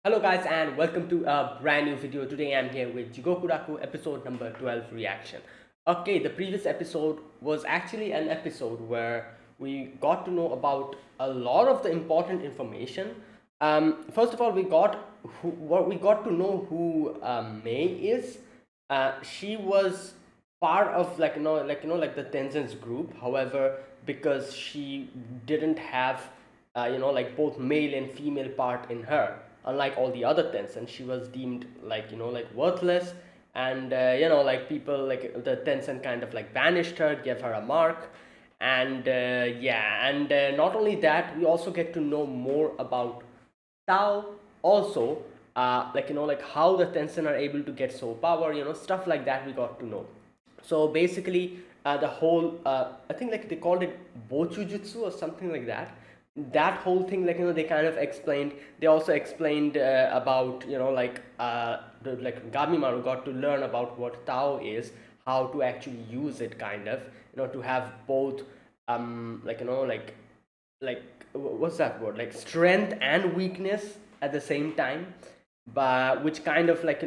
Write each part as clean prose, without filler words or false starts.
Hello guys and welcome to a brand new video. Today I'm here with Jigokuraku episode number 12 reaction. Okay, the previous episode was actually an episode where we got to know about a lot of the important information. First of all, we got to know who May is. She was part of like the Tenzin's group. However, because she didn't have like both male and female part in her, unlike all the other Tenzin, she was deemed like worthless, and like people like the Tenzin kind of like banished her, gave her a mark, and not only that, we also get to know more about Tao also, like how the Tenzin are able to get so power, stuff like that we got to know. So basically, the whole I think like they called it Bochujutsu or something like that. That whole thing, they kind of explained. They also explained about like Gamimaru got to learn about what Tao is, how to actually use it, kind of to have both like what's that word, like strength and weakness at the same time, but which kind of like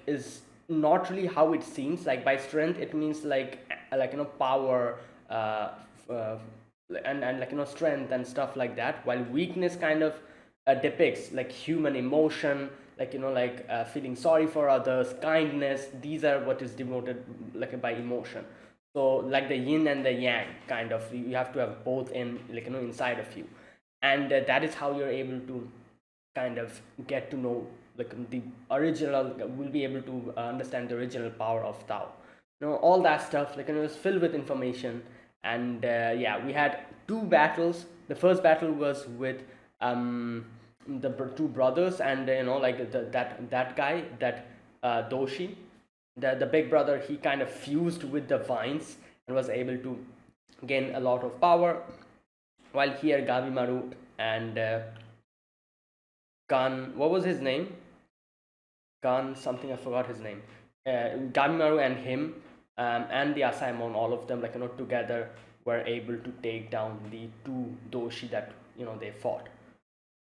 is not really how it seems. Like by strength it means power, uh, uh and strength and stuff like that, while weakness kind of depicts like human emotion, feeling sorry for others, kindness. These are what is denoted like by emotion. So like the yin and the yang, kind of, you have to have both in inside of you, and that is how you're able to kind of get to know like the original, will be able to understand the original power of Tao. All that stuff, it was filled with information. And yeah, we had two battles. The first battle was with the two brothers, and like that guy, that Doshi, the big brother. He kind of fused with the vines and was able to gain a lot of power, while here Gabimaru and Gan, what was his name? Gan something, I forgot his name. Gamimaru and him, and the Asaemon, all of them, together, were able to take down the two Doshi that they fought.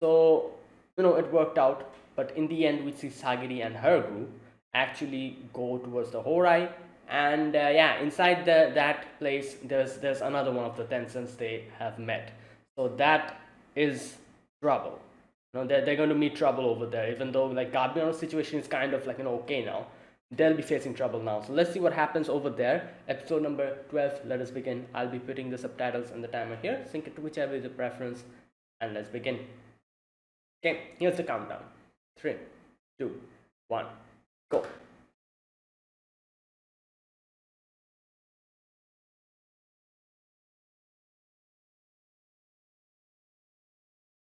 So it worked out, but in the end, we see Sagiri and her group actually go towards the Horai, and yeah, inside that place, there's another one of the Tensons they have met. So that is trouble. They're going to meet trouble over there, even though like Gabino's situation is kind of okay now. They'll be facing trouble now. So let's see what happens over there. Episode number 12, let us begin. I'll be putting the subtitles and the timer here. Sync it to whichever is your preference, and let's begin. Okay, here's the countdown. 3, 2, 1, go.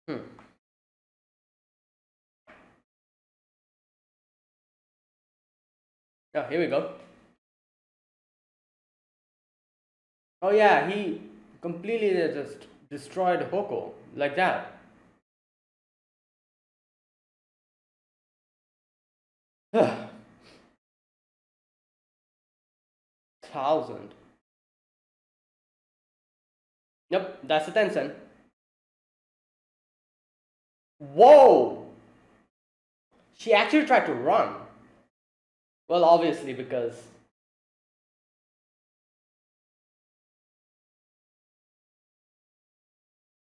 Hmm. Oh, here we go. Oh yeah, he completely just destroyed Hoko like that. 1,000. Yep, that's the Tencent. Whoa! She actually tried to run. Well, obviously, because.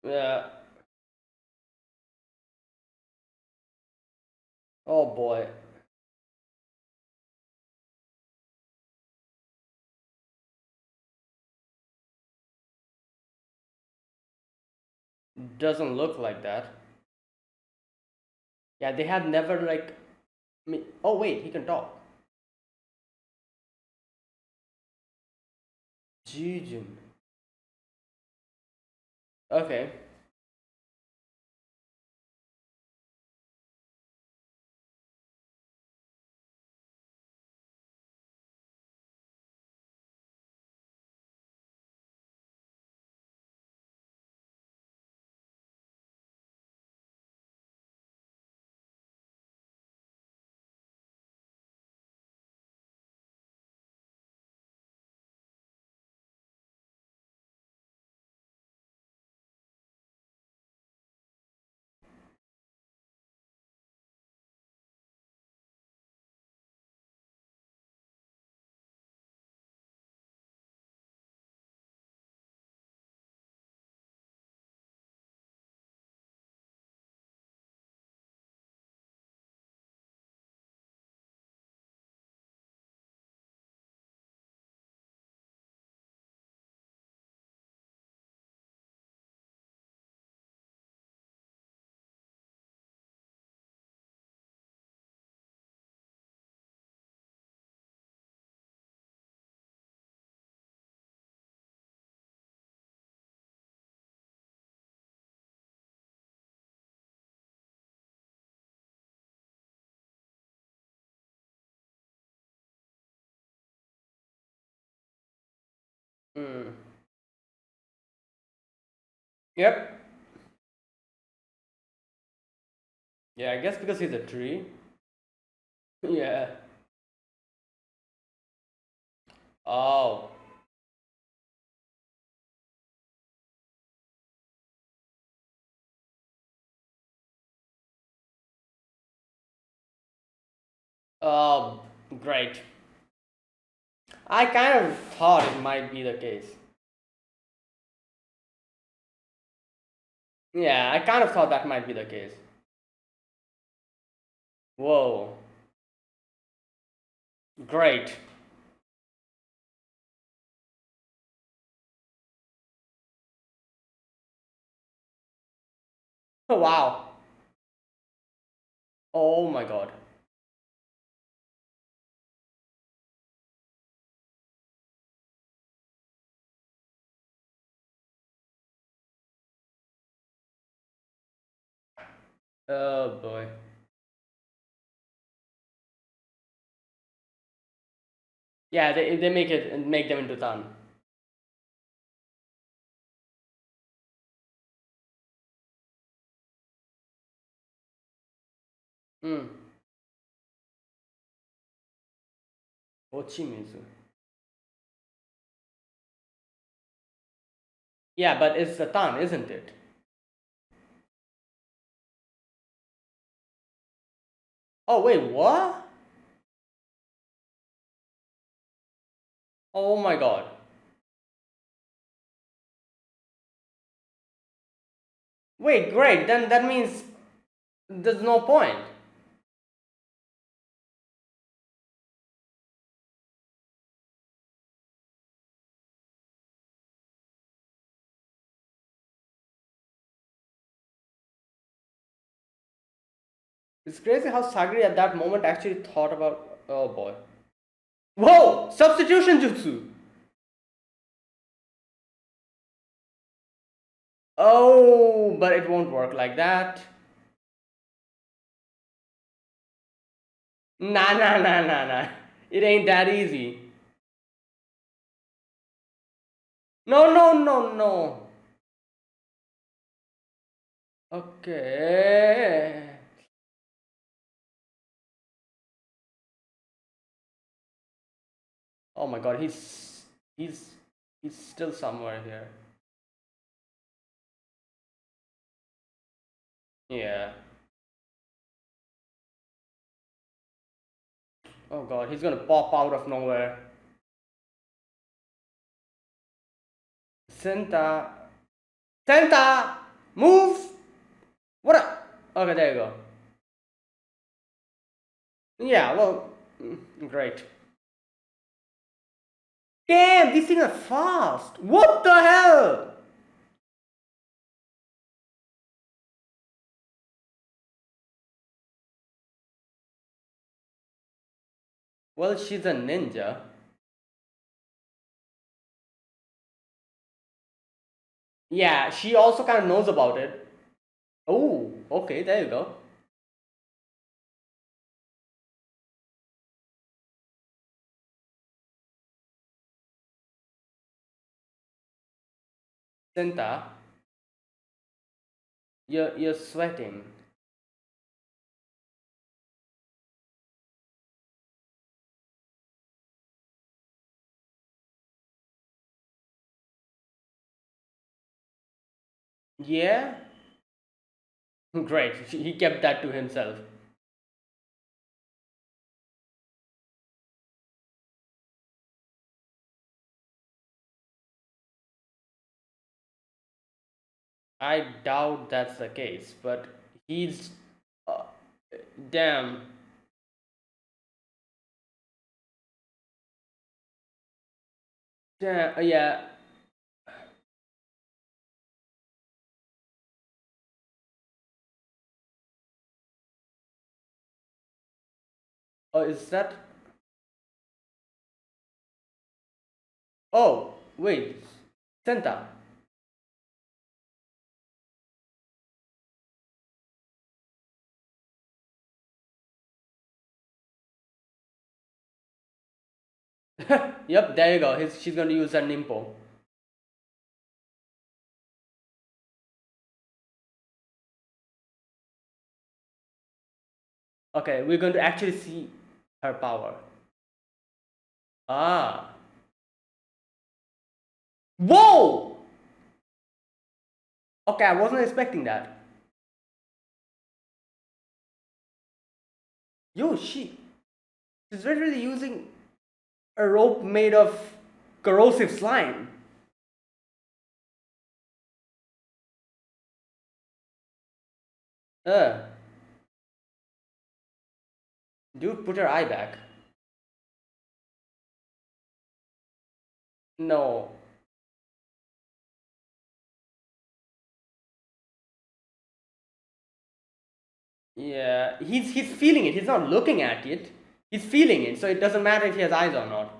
Yeah. Oh boy. Doesn't look like that. Yeah, they have never like. Oh wait, he can talk. Jijin. Okay. Mm. Yep. Yeah, I guess because he's a tree. Yeah. Oh. Oh, great. I kind of thought it might be the case. Yeah, I kind of thought that might be the case. Whoa. Great. Wow. Oh my god. Oh boy. Yeah, they make them into Tan. Hmm. Ochimizu. Yeah, but it's a Tan, isn't it? Oh wait, what? Oh my god. Wait, great. Then that means there's no point. It's crazy how Sagri at that moment actually thought about. Oh boy. Whoa! Substitution jutsu! Oh, but it won't work like that. Nah, nah, nah, nah, nah. It ain't that easy. No, no, no, no. Okay. Oh my god, he's he's still somewhere here. Yeah. Oh god, he's gonna pop out of nowhere. Senta. Senta! Move! What a. Okay, there you go. Yeah, well, great. Damn, these things are fast. What the hell? Well, she's a ninja. Yeah, she also kind of knows about it. Oh, okay, there you go. Senta, you're sweating. Yeah? Great, he kept that to himself. I doubt that's the case, but he's. Uh, damn. Damn, yeah. Oh, is that. Oh, wait. Senta. Yep, there you go. She's gonna use her Nimpo. Okay, we're going to actually see her power. Ah. Whoa! Okay, I wasn't expecting that. Yo, she's literally using a rope made of corrosive slime. Uh, dude, put her eye back. No. Yeah, he's feeling it. He's not looking at it. He's feeling it, so it doesn't matter if he has eyes or not.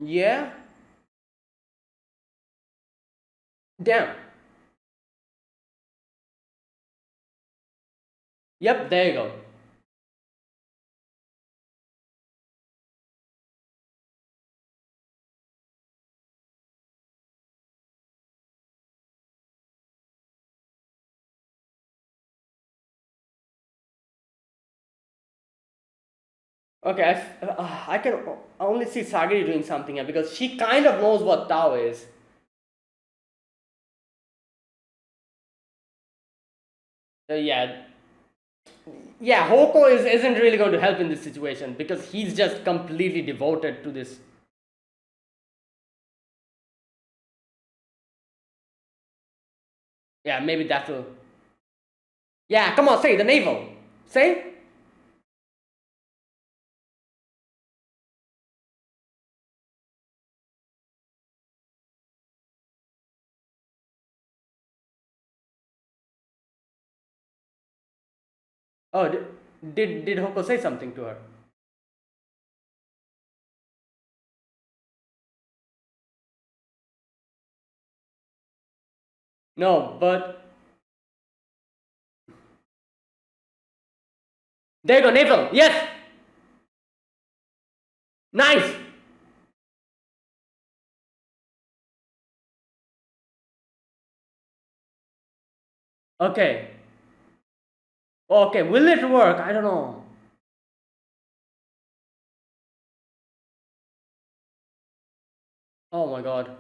Yeah. Damn. Yep. There you go. Okay, I can only see Sagiri doing something here because she kind of knows what Tao is. Yeah, yeah. Hoko isn't really going to help in this situation because he's just completely devoted to this. Yeah, maybe that will. Yeah, come on, say the navel. Say. Oh, did Hoko say something to her? No, but there you go, navel. Yes, nice. Okay, okay. Will it work? I don't know. Oh my god.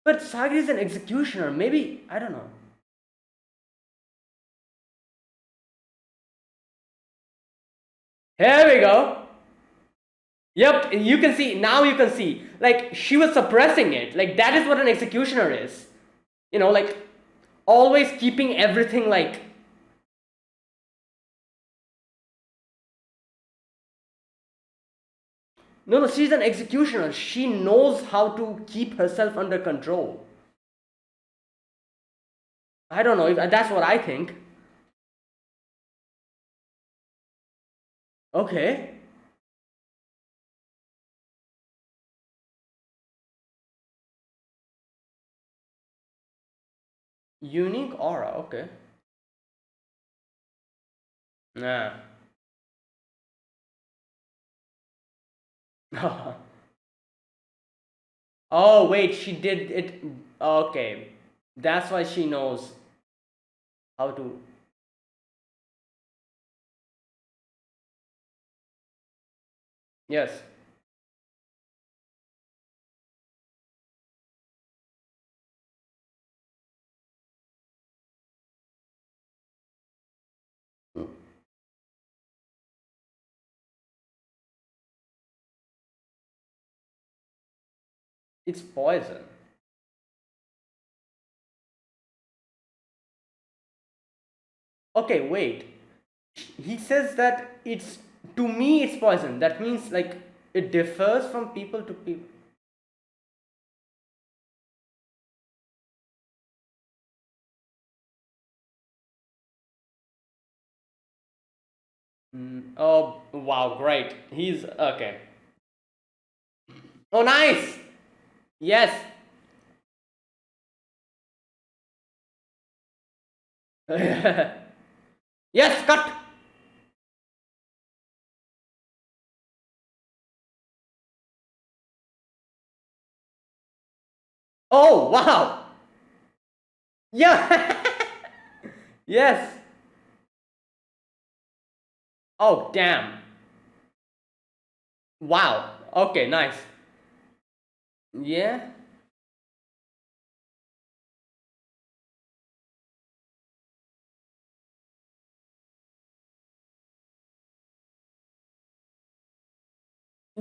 But Sagri is an executioner. Maybe I don't know. Here we go. Yep, you can see, now you can see. Like, she was suppressing it. Like, that is what an executioner is. Like, always keeping everything like. No, no, she's an executioner. She knows how to keep herself under control. I don't know if that's what I think. Okay. Unique aura, okay. Nah. Oh, wait, she did it. Okay. That's why she knows how to. Yes. It's poison. Okay, wait. He says that it's, to me it's poison. That means like it differs from people to people. Oh wow, great. He's okay. Oh nice. Yes. Yes, cut. Oh, wow. Yeah. Yes. Oh, damn. Wow. Okay, nice. Yeah.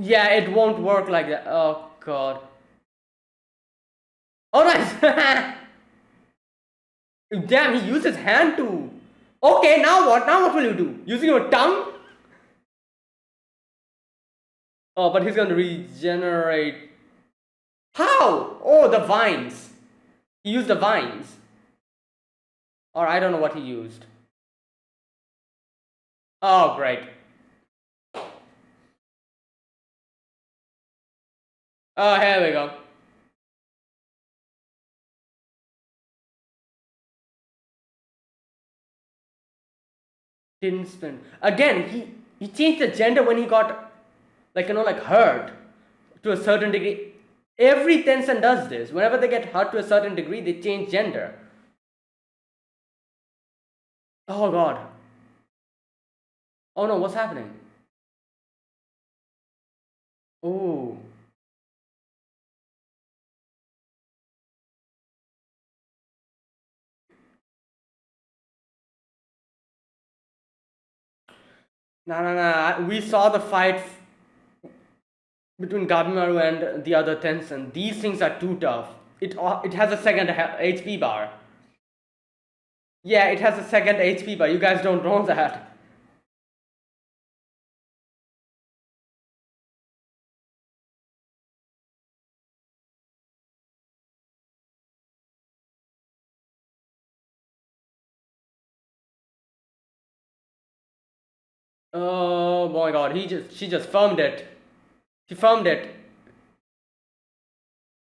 Yeah, it won't work like that. Oh, God. Oh, nice. Damn, he used his hand too. Okay, now what? Now what will you do? Using your tongue? Oh, but he's gonna regenerate. How? Oh, the vines. He used the vines. Or I don't know what he used. Oh, great. Oh, here we go. Didn't spin. Again, he changed the gender when he got like hurt to a certain degree. Every Tencent does this. Whenever they get hurt to a certain degree, they change gender. Oh god. Oh no, what's happening? Oh. No, no, no. We saw the fight between Gabimaru and the other Tencent. These things are too tough. It has a second HP bar. Yeah, it has a second HP bar. You guys don't know that. Oh my god, she just firmed it. She firmed it.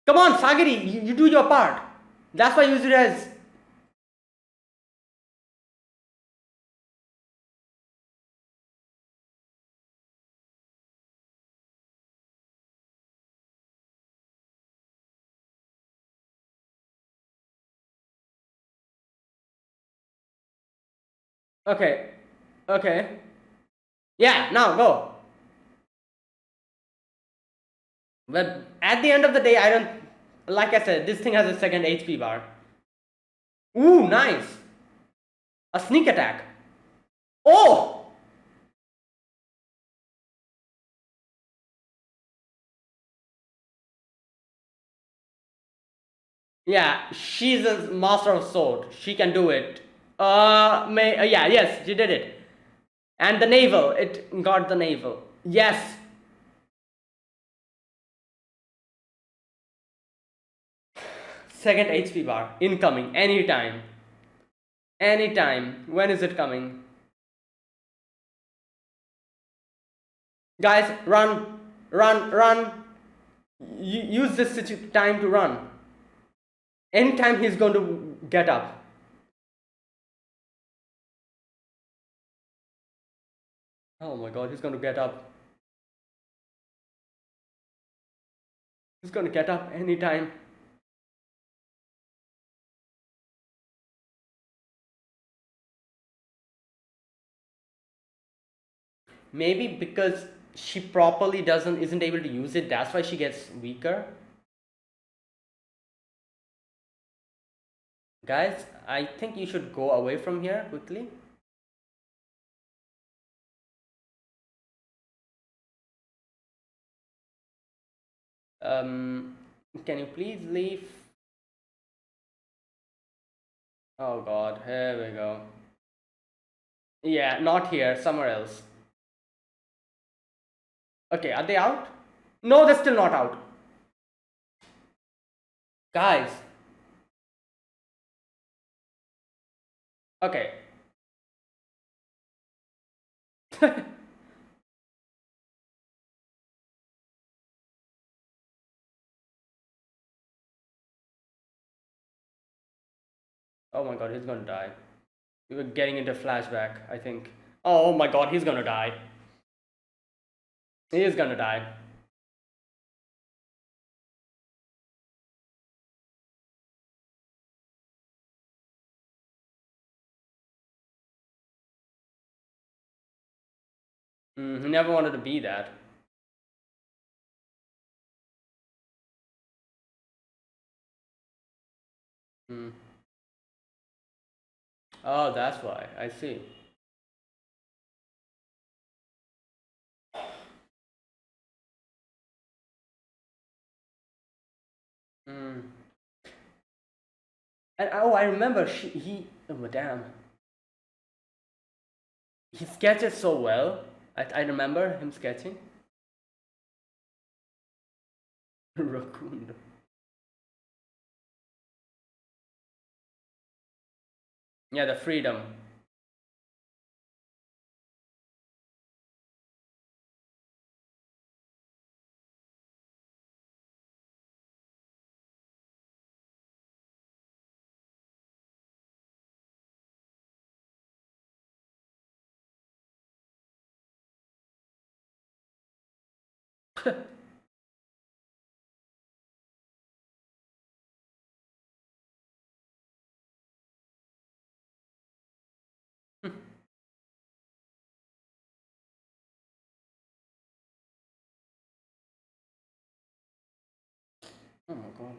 Come on, Sagiri, you do your part. That's why I use it as. Okay. Okay. Yeah, now go. But at the end of the day, I don't. Like I said, this thing has a second HP bar. Ooh, nice. A sneak attack. Oh! Yeah, she's a master of sword. She can do it. Yeah, yes, she did it. And the navel, it got the navel. Yes. Second HP bar, incoming, anytime. Anytime. When is it coming? Guys, run, run, run. Use this time to run. Anytime he's going to get up. Oh my god, he's going to get up. He's going to get up anytime. Maybe because she properly isn't able to use it, that's why she gets weaker. Guys, I think you should go away from here quickly. Um, can you please leave? Oh god, here we go. Yeah, not here, somewhere else. Okay, are they out? No, they're still not out. Guys. Okay. Oh my god, he's gonna die. We were getting into flashback, I think. Oh my god, he's gonna die. He is gonna die. He never wanted to be that. Mm. Oh, that's why. I see. Mm. And oh, I remember oh, damn. He sketches so well. I remember him sketching. Raccoon. Yeah, the freedom. Oh my god.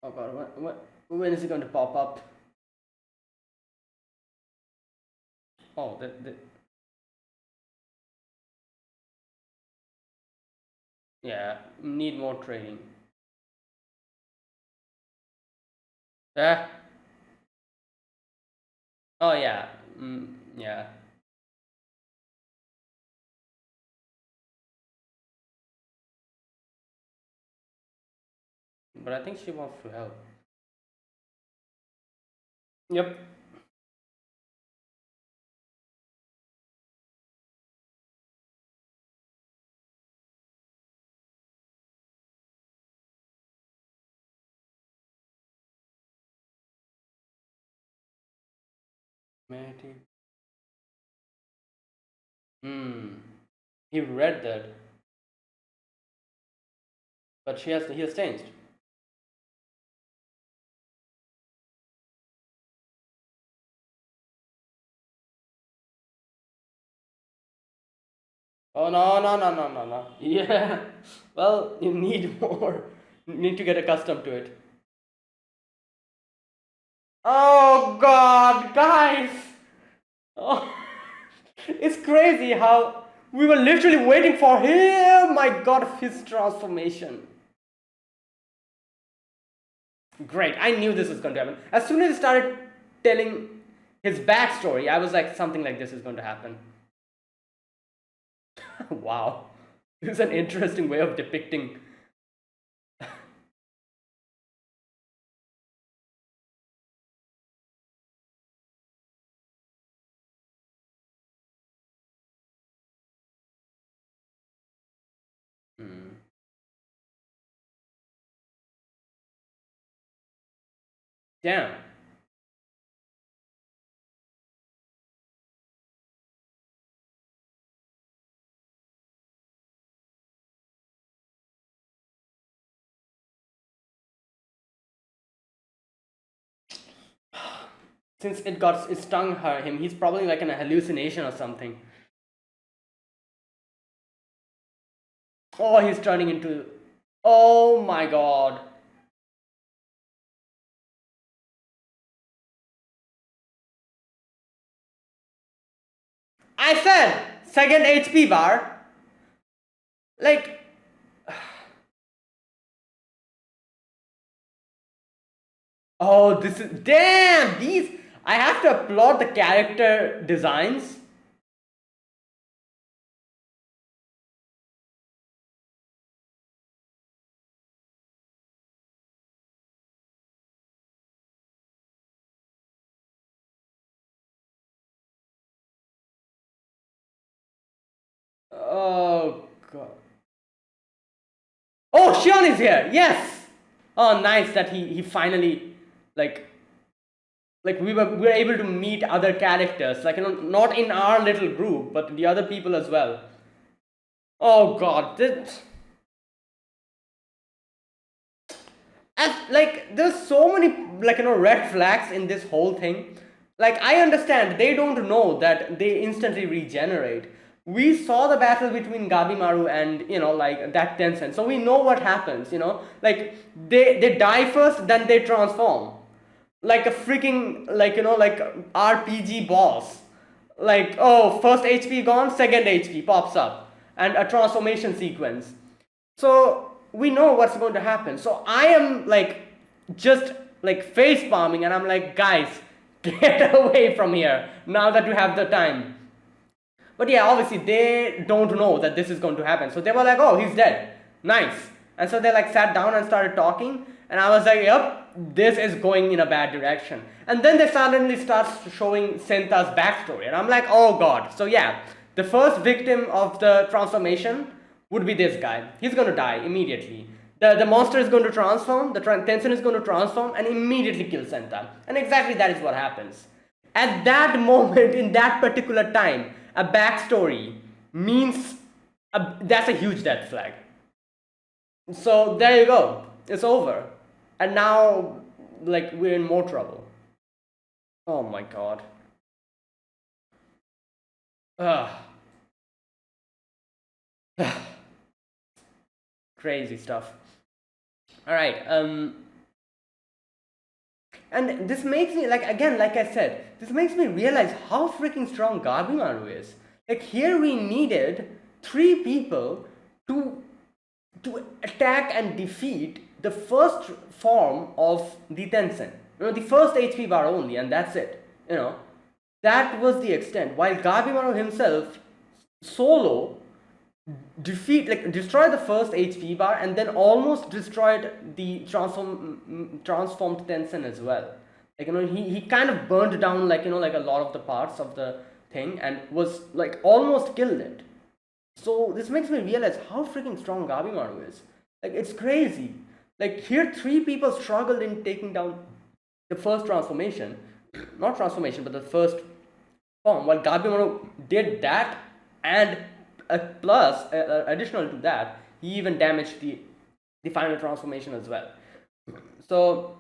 Oh god. When is it going to pop up? Oh, yeah. Need more training. Yeah. Oh yeah. Yeah. But I think she wants to help. Yep. Humanity. Hmm. He read that, but he has changed. Oh no. Yeah. Well, you need more. You need to get accustomed to it. Oh god, guys! Oh, it's crazy how we were literally waiting for him. My god, his transformation. Great, I knew this was going to happen. As soon as he started telling his backstory, I was like, something like this is going to happen. Wow, this is an interesting way of depicting. Hmm. Damn. Since it stung him, he's probably like an hallucination or something. Oh, he's turning into. Oh my god. I said second HP bar. Like, oh, this is damn. These I have to applaud the character designs. Oh god. Oh, Shion is here. Yes. Oh, nice that he finally like we were able to meet other characters, like, not in our little group, but the other people as well. Oh god, And like there's so many red flags in this whole thing. Like I understand they don't know that they instantly regenerate. We saw the battle between Gabimaru and like that Tencent, so we know what happens. Like they die first, then they transform like a freaking like RPG boss. Like, oh, first HP gone, second HP pops up, and a transformation sequence. So we know what's going to happen. So I am like just like face palming, and I'm like, guys, get away from here now that you have the time. But yeah, obviously they don't know that this is going to happen. So they were like, oh, he's dead. Nice. And so they like sat down and started talking. And I was like, yep, this is going in a bad direction. And then they suddenly start showing Senta's backstory. And I'm like, oh god. So yeah, the first victim of the transformation would be this guy. He's going to die immediately. The monster is going to transform, the Tencent is going to transform and immediately kill Senta. And exactly that is what happens. At that moment, in that particular time, a backstory means that's a huge death flag. So there you go. It's over. And now, like, we're in more trouble. Oh my god. Crazy stuff. Alright, and this makes me, like, again, like I said, this makes me realize how freaking strong Gabimaru is. Like, here we needed 3 people to attack and defeat the first form of the Tencent. The first HP bar only, and that's it. That was the extent. While Gabimaru himself, solo, destroyed the first HP bar and then almost destroyed the transformed Tencent as well. He kind of burned down like a lot of the parts of the thing and was like almost killed it. So this makes me realize how freaking strong Gabimaru is. Like, it's crazy. Like, here 3 people struggled in taking down the first transformation. Not transformation, but the first form. While Gabimaru did that, and plus, additional to that, he even damaged the final transformation as well. So,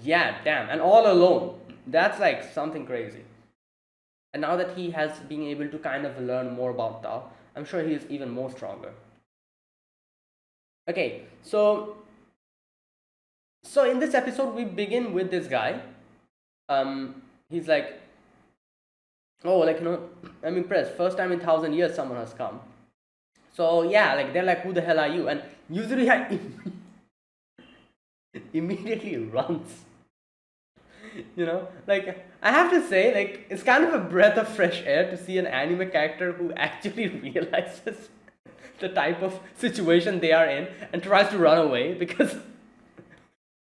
yeah, damn. And all alone. That's like something crazy. And now that he has been able to kind of learn more about Tao, I'm sure he is even more stronger. Okay, so in this episode we begin with this guy. He's like, oh, like, I'm impressed. First time in 1,000 years someone has come. So yeah, like they're like, who the hell are you? And Yuzuriha immediately runs. Like, I have to say, like, it's kind of a breath of fresh air to see an anime character who actually realizes the type of situation they are in and tries to run away, because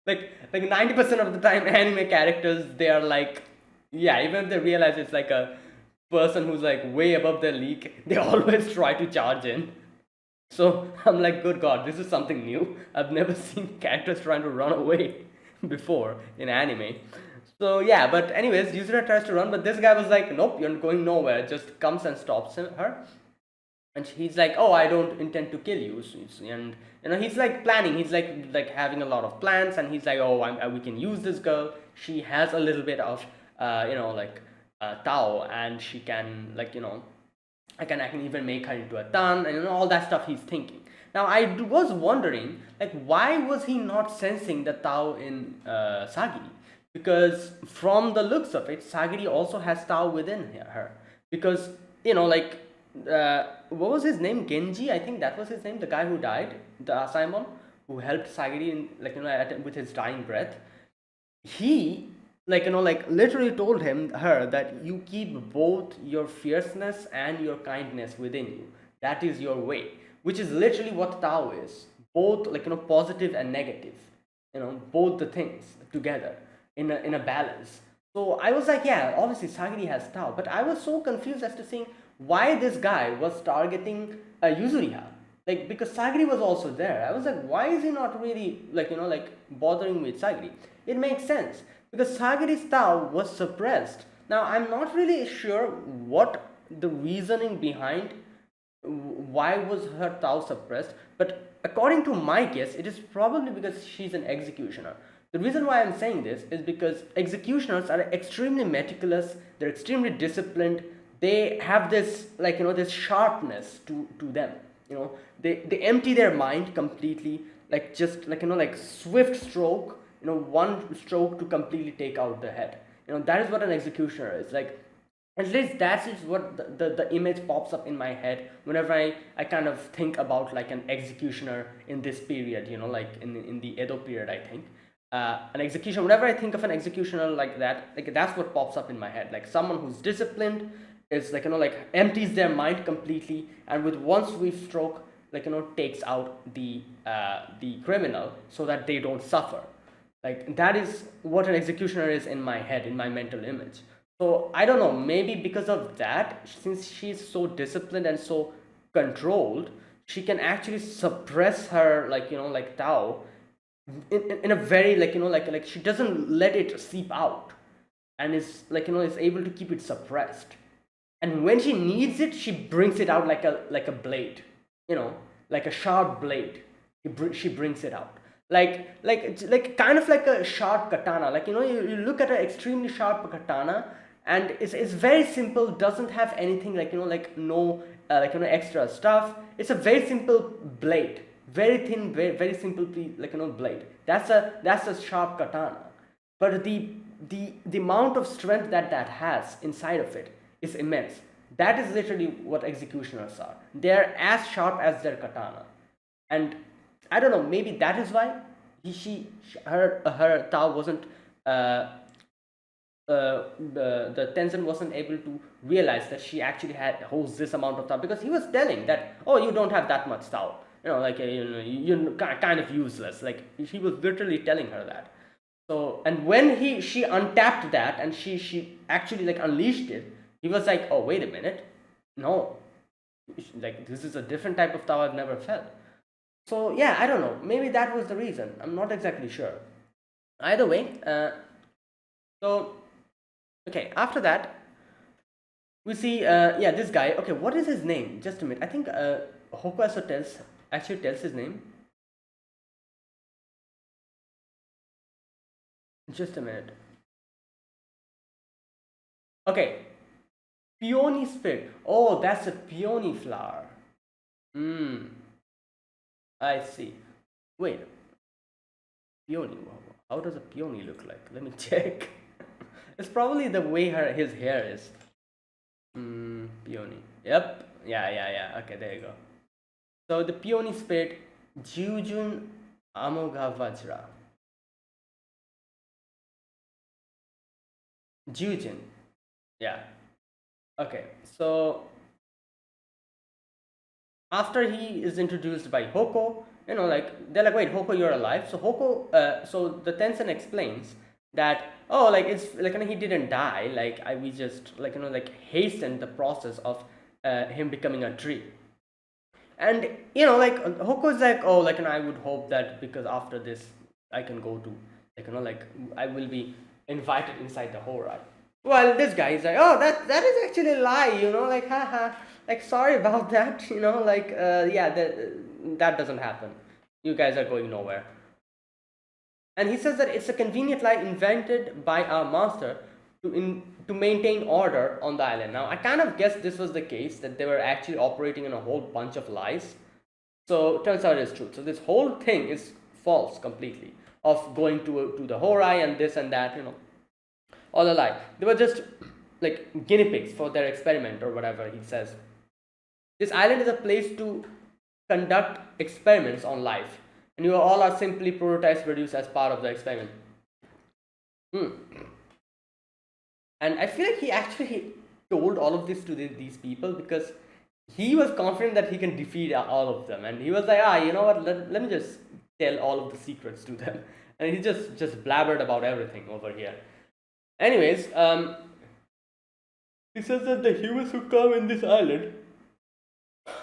like 90% of the time anime characters, they are like, yeah, even if they realize it's like a person who's like way above their league, they always try to charge in. So I'm like, good god, this is something new. I've never seen characters trying to run away before in anime. So yeah, but anyways, Yuzura tries to run, but this guy was like, nope, you're going nowhere. Just comes and stops her. And he's like, oh, I don't intend to kill you. And he's like planning. He's like having a lot of plans, and he's like, oh, we can use this girl. She has a little bit of Tao, and she can I can even make her into a Tan, and all that stuff he's thinking. Now I was wondering, like, why was he not sensing the Tao in Sagiri? Because from the looks of it, Sagiri also has Tao within her. Because what was his name? Genji, I think that was his name. The guy who died, the Asaemon, who helped Sagiri in with his dying breath. He literally told her that you keep both your fierceness and your kindness within you. That is your way, which is literally what Tao is. Both positive and negative. Both the things together in a balance. So I was like, yeah, obviously Sagiri has Tao, but I was so confused as to seeing why this guy was targeting Yuzuriha. Like, because Sagiri was also there. I was like, why is he not really bothering with Sagiri? It makes sense, because Sagiri's Tao was suppressed. Now I'm not really sure what the reasoning behind why was her Tao suppressed? But according to my guess, it is probably because she's an executioner. The reason why I'm saying this is because executioners are extremely meticulous, they're extremely disciplined, they have this, like, this sharpness to them. They empty their mind completely, like, just like, like swift stroke, one stroke to completely take out the head. That is what an executioner is. Like, at least that is what the image pops up in my head whenever I kind of think about like an executioner in this period, like in the Edo period, I think. An executioner, whenever I think of an executioner like that, like that's what pops up in my head. Like someone who's disciplined, is like, like empties their mind completely, and with one swift stroke, like, takes out the criminal so that they don't suffer. Like that is what an executioner is in my head, in my mental image. So I don't know, maybe because of that, since she's so disciplined and so controlled, she can actually suppress her, like, like Tao in a very, like, like she doesn't let it seep out, and is like, is able to keep it suppressed. And when she needs it, she brings it out like a blade, like a sharp blade. She brings it out like kind of like a sharp katana. Like, you look at an extremely sharp katana, and it's very simple, doesn't have anything, like, like no like, extra stuff. It's a very simple blade, very thin, very, very simple, like, blade. That's a sharp katana. But the amount of strength that has inside of it is immense. That is literally what executioners are. They're as sharp as their katana. And I don't know, maybe that is why her Tao wasn't the Tenzin wasn't able to realize that she actually holds this amount of Tao, because he was telling that, oh, you don't have that much Tao, like, you're kind of useless. Like, he was literally telling her that. So, and when she untapped that, and she actually, like, unleashed it, he was like, oh, wait a minute, no, like, this is a different type of Tao I've never felt. So yeah, I don't know, maybe that was the reason, I'm not exactly sure. Either way, so okay, after that we see yeah, this guy. Okay, what is his name? Just a minute, I think Hoko actually tells his name. Just a minute. Okay, peony spirit. Oh, that's a peony flower. I see. Wait, peony. How does a peony look like? Let me check. It's probably the way his hair is. Peony. Yep. Yeah. Okay, there you go. So the peony spirit, Jujun Amoga Vajra. Jujin. Yeah. Okay. So after he is introduced by Hoko, like, they're like, wait, Hoko, you're alive. So Hoko, so the Tenzin explains that, oh, like, it's like, he didn't die. Like, we just, like, like, hastened the process of him becoming a tree. And like, Hoko's like, oh, like, I would hope that because after this I can go to, like, like, I will be invited inside the Horai. Well, this guy is like, oh, that is actually a lie, like, haha, like, sorry about that, like, yeah, that doesn't happen. You guys are going nowhere. And he says that it's a convenient lie invented by our master to maintain order on the island. Now, I kind of guessed this was the case, that they were actually operating in a whole bunch of lies. So it turns out it's true. So this whole thing is false completely, of going to the Horai and this and that, all a lie. They were just like guinea pigs for their experiment or whatever he says. This island is a place to conduct experiments on life, and you all are simply prototypes produced as part of the experiment. And I feel like he actually told all of this to these people because he was confident that he can defeat all of them, and he was like, you know what, let me just tell all of the secrets to them. And he just blabbered about everything over here. Anyways, he says that the humans who come in this island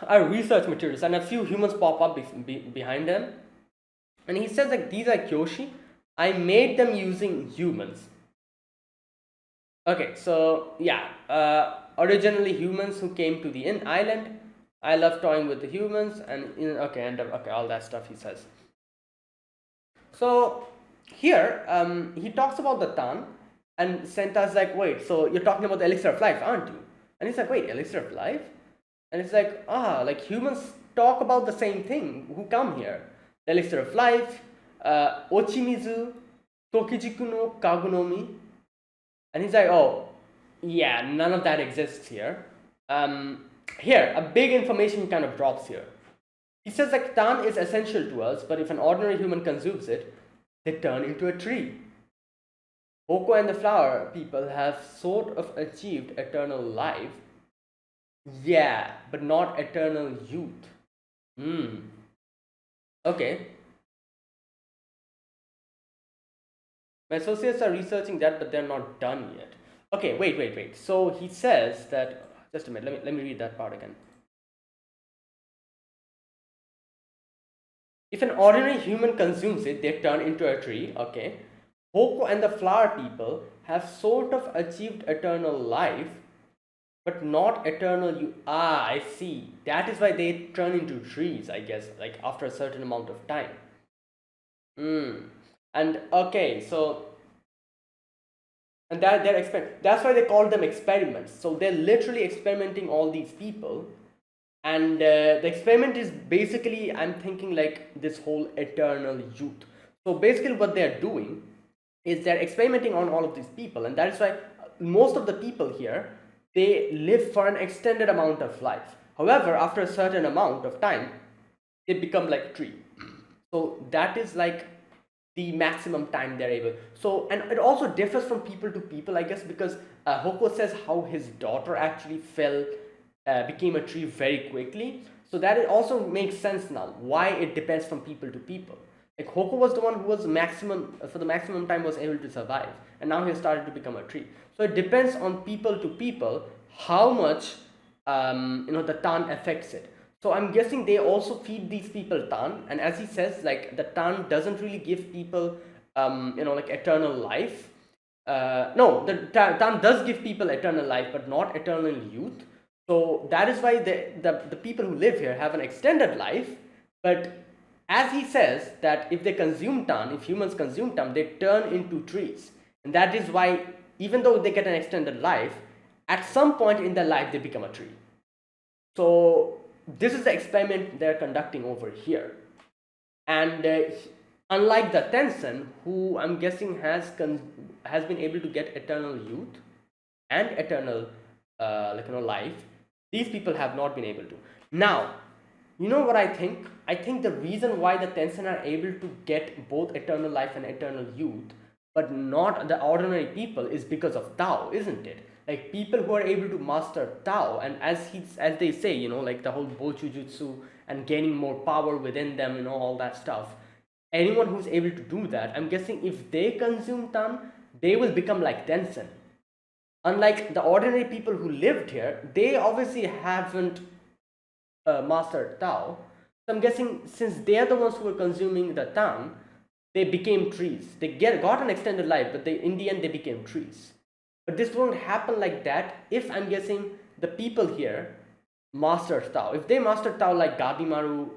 are research materials, and a few humans pop up behind them. And he says that these are Kyoshi. I made them using humans. Okay, so yeah, originally humans who came to the island, I love toying with the humans, and okay, all that stuff he says. So here, he talks about the Tan, and Senta's like, wait, so you're talking about the elixir of life, aren't you? And he's like, wait, elixir of life? And it's like, like humans talk about the same thing who come here. The elixir of life, Ochimizu, Tokijiku no Kagunomi. And he's like, oh, yeah, none of that exists here. Here, a big information kind of drops here. He says like Tan is essential to us, but if an ordinary human consumes it, they turn into a tree. Hoko and the flower people have sort of achieved eternal life. Yeah, but not eternal youth. Okay. My associates are researching that, but they're not done yet. Okay, wait. So he says that. Just a minute. Let me read that part again. If an ordinary human consumes it, they turn into a tree. Okay. Hoko and the flower people have sort of achieved eternal life, but not eternal youth. I see. That is why they turn into trees, I guess, like after a certain amount of time. And okay, so and that's why they call them experiments. So they're literally experimenting all these people, and the experiment is basically, I'm thinking like this whole eternal youth. So basically what they're doing is they're experimenting on all of these people, and that is why most of the people here, they live for an extended amount of life. However, after a certain amount of time, they become like a tree. So that is like the maximum time they're able. So, and it also differs from people to people, I guess, because Hoko says how his daughter actually became a tree very quickly. So that it also makes sense now why it depends from people to people. Like Hoko was the one who was for the maximum time was able to survive, and now he has started to become a tree. So it depends on people to people how much the Tan affects it. So I'm guessing they also feed these people Tan, and as he says, like the Tan doesn't really give people like eternal life. No, the Tan does give people eternal life, but not eternal youth. So that is why the people who live here have an extended life, but as he says that if they consume Tan, if humans consume Tan, they turn into trees. And that is why even though they get an extended life, at some point in their life they become a tree. So this is the experiment they're conducting over here. And unlike the Tencent, who I'm guessing has been able to get eternal youth and eternal life, these people have not been able to. Now, you know what I think? I think the reason why the Tencent are able to get both eternal life and eternal youth, but not the ordinary people, is because of Tao, isn't it? Like people who are able to master Tao, and as they say, like the whole Bochu Jutsu and gaining more power within them, all that stuff. Anyone who's able to do that, I'm guessing if they consume Tan, they will become like Tencent. Unlike the ordinary people who lived here, they obviously haven't mastered Tao. So I'm guessing since they are the ones who were consuming the Tan, they became trees. They got an extended life, but in the end they became trees. But this won't happen like that if, I'm guessing, the people here master Tao. If they master Tao like Gabimaru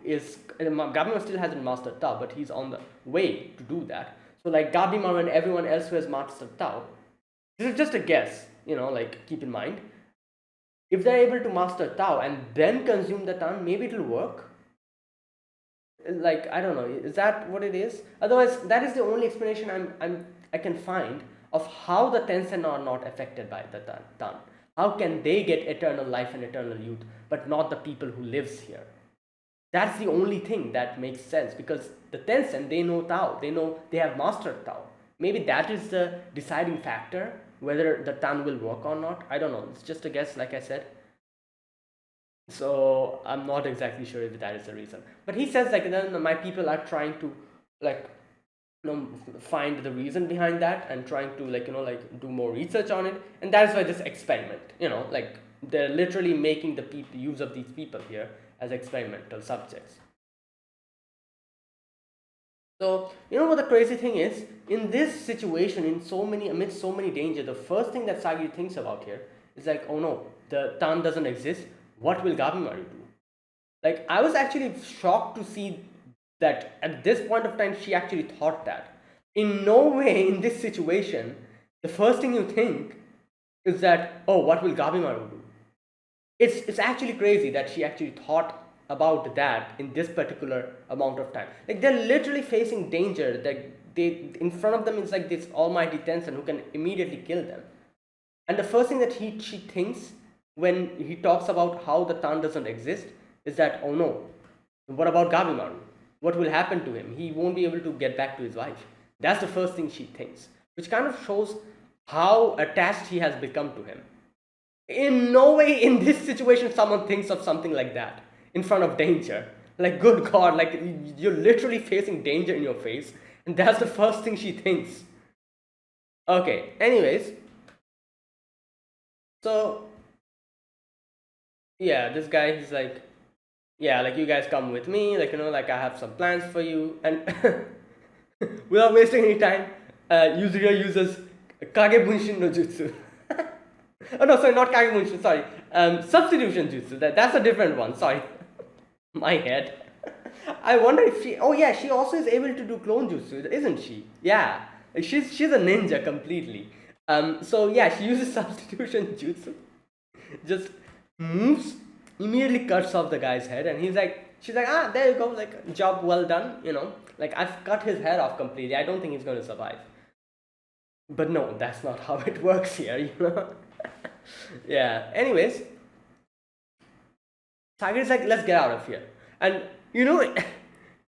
still hasn't mastered Tao, but he's on the way to do that. So like Gabimaru and everyone else who has mastered Tao, this is just a guess, like keep in mind. If they're able to master Tao and then consume the Tan, maybe it'll work. Like, I don't know, is that what it is? Otherwise, that is the only explanation I can find of how the Tencent are not affected by the Tan. How can they get eternal life and eternal youth, but not the people who lives here? That's the only thing that makes sense, because the Tencent, they know Tao, they have mastered Tao. Maybe that is the deciding factor, whether the Tan will work or not. I don't know, it's just a guess, like I said. So I'm not exactly sure if that is the reason. But he says like then my people are trying to find the reason behind that and trying to do more research on it, and that's why this experiment, they're literally making the use of these people here as experimental subjects. So what the crazy thing is, in this situation, amidst so many danger, the first thing that Sagi thinks about here is like, oh no, the Tan doesn't exist. What will Gabimaru do? Like, I was actually shocked to see that at this point of time she actually thought that. In no way in this situation, the first thing you think is that, oh, what will Gabimaru do? It's actually crazy that she actually thought about that in this particular amount of time. Like, they're literally facing danger that they in front of them is like this almighty Tensen who can immediately kill them. And the first thing that she thinks when he talks about how the town doesn't exist is that, oh no, what about Gabimaru? What will happen to him? He won't be able to get back to his wife. That's the first thing she thinks, which kind of shows how attached he has become to him. In no way in this situation someone thinks of something like that in front of danger. Like, good God, like, you're literally facing danger in your face, and that's the first thing she thinks. Okay, anyways, so yeah, this guy, he's like, yeah, like, you guys come with me, like, like, I have some plans for you. And without wasting any time, Yuzuriha uses Kage Bunshin no Jutsu. Oh no, sorry, not Kage Bunshin, sorry. Substitution Jutsu, that's a different one, sorry. My head. I wonder if she, oh yeah, she also is able to do clone jutsu, isn't she? Yeah, she's a ninja completely. So yeah, she uses substitution jutsu, just moves, immediately cuts off the guy's head, and she's like, ah, there you go, like, job well done, like, I've cut his head off completely. I don't think he's going to survive. But no, that's not how it works here. Yeah. Anyways, Sagiri's like, let's get out of here. And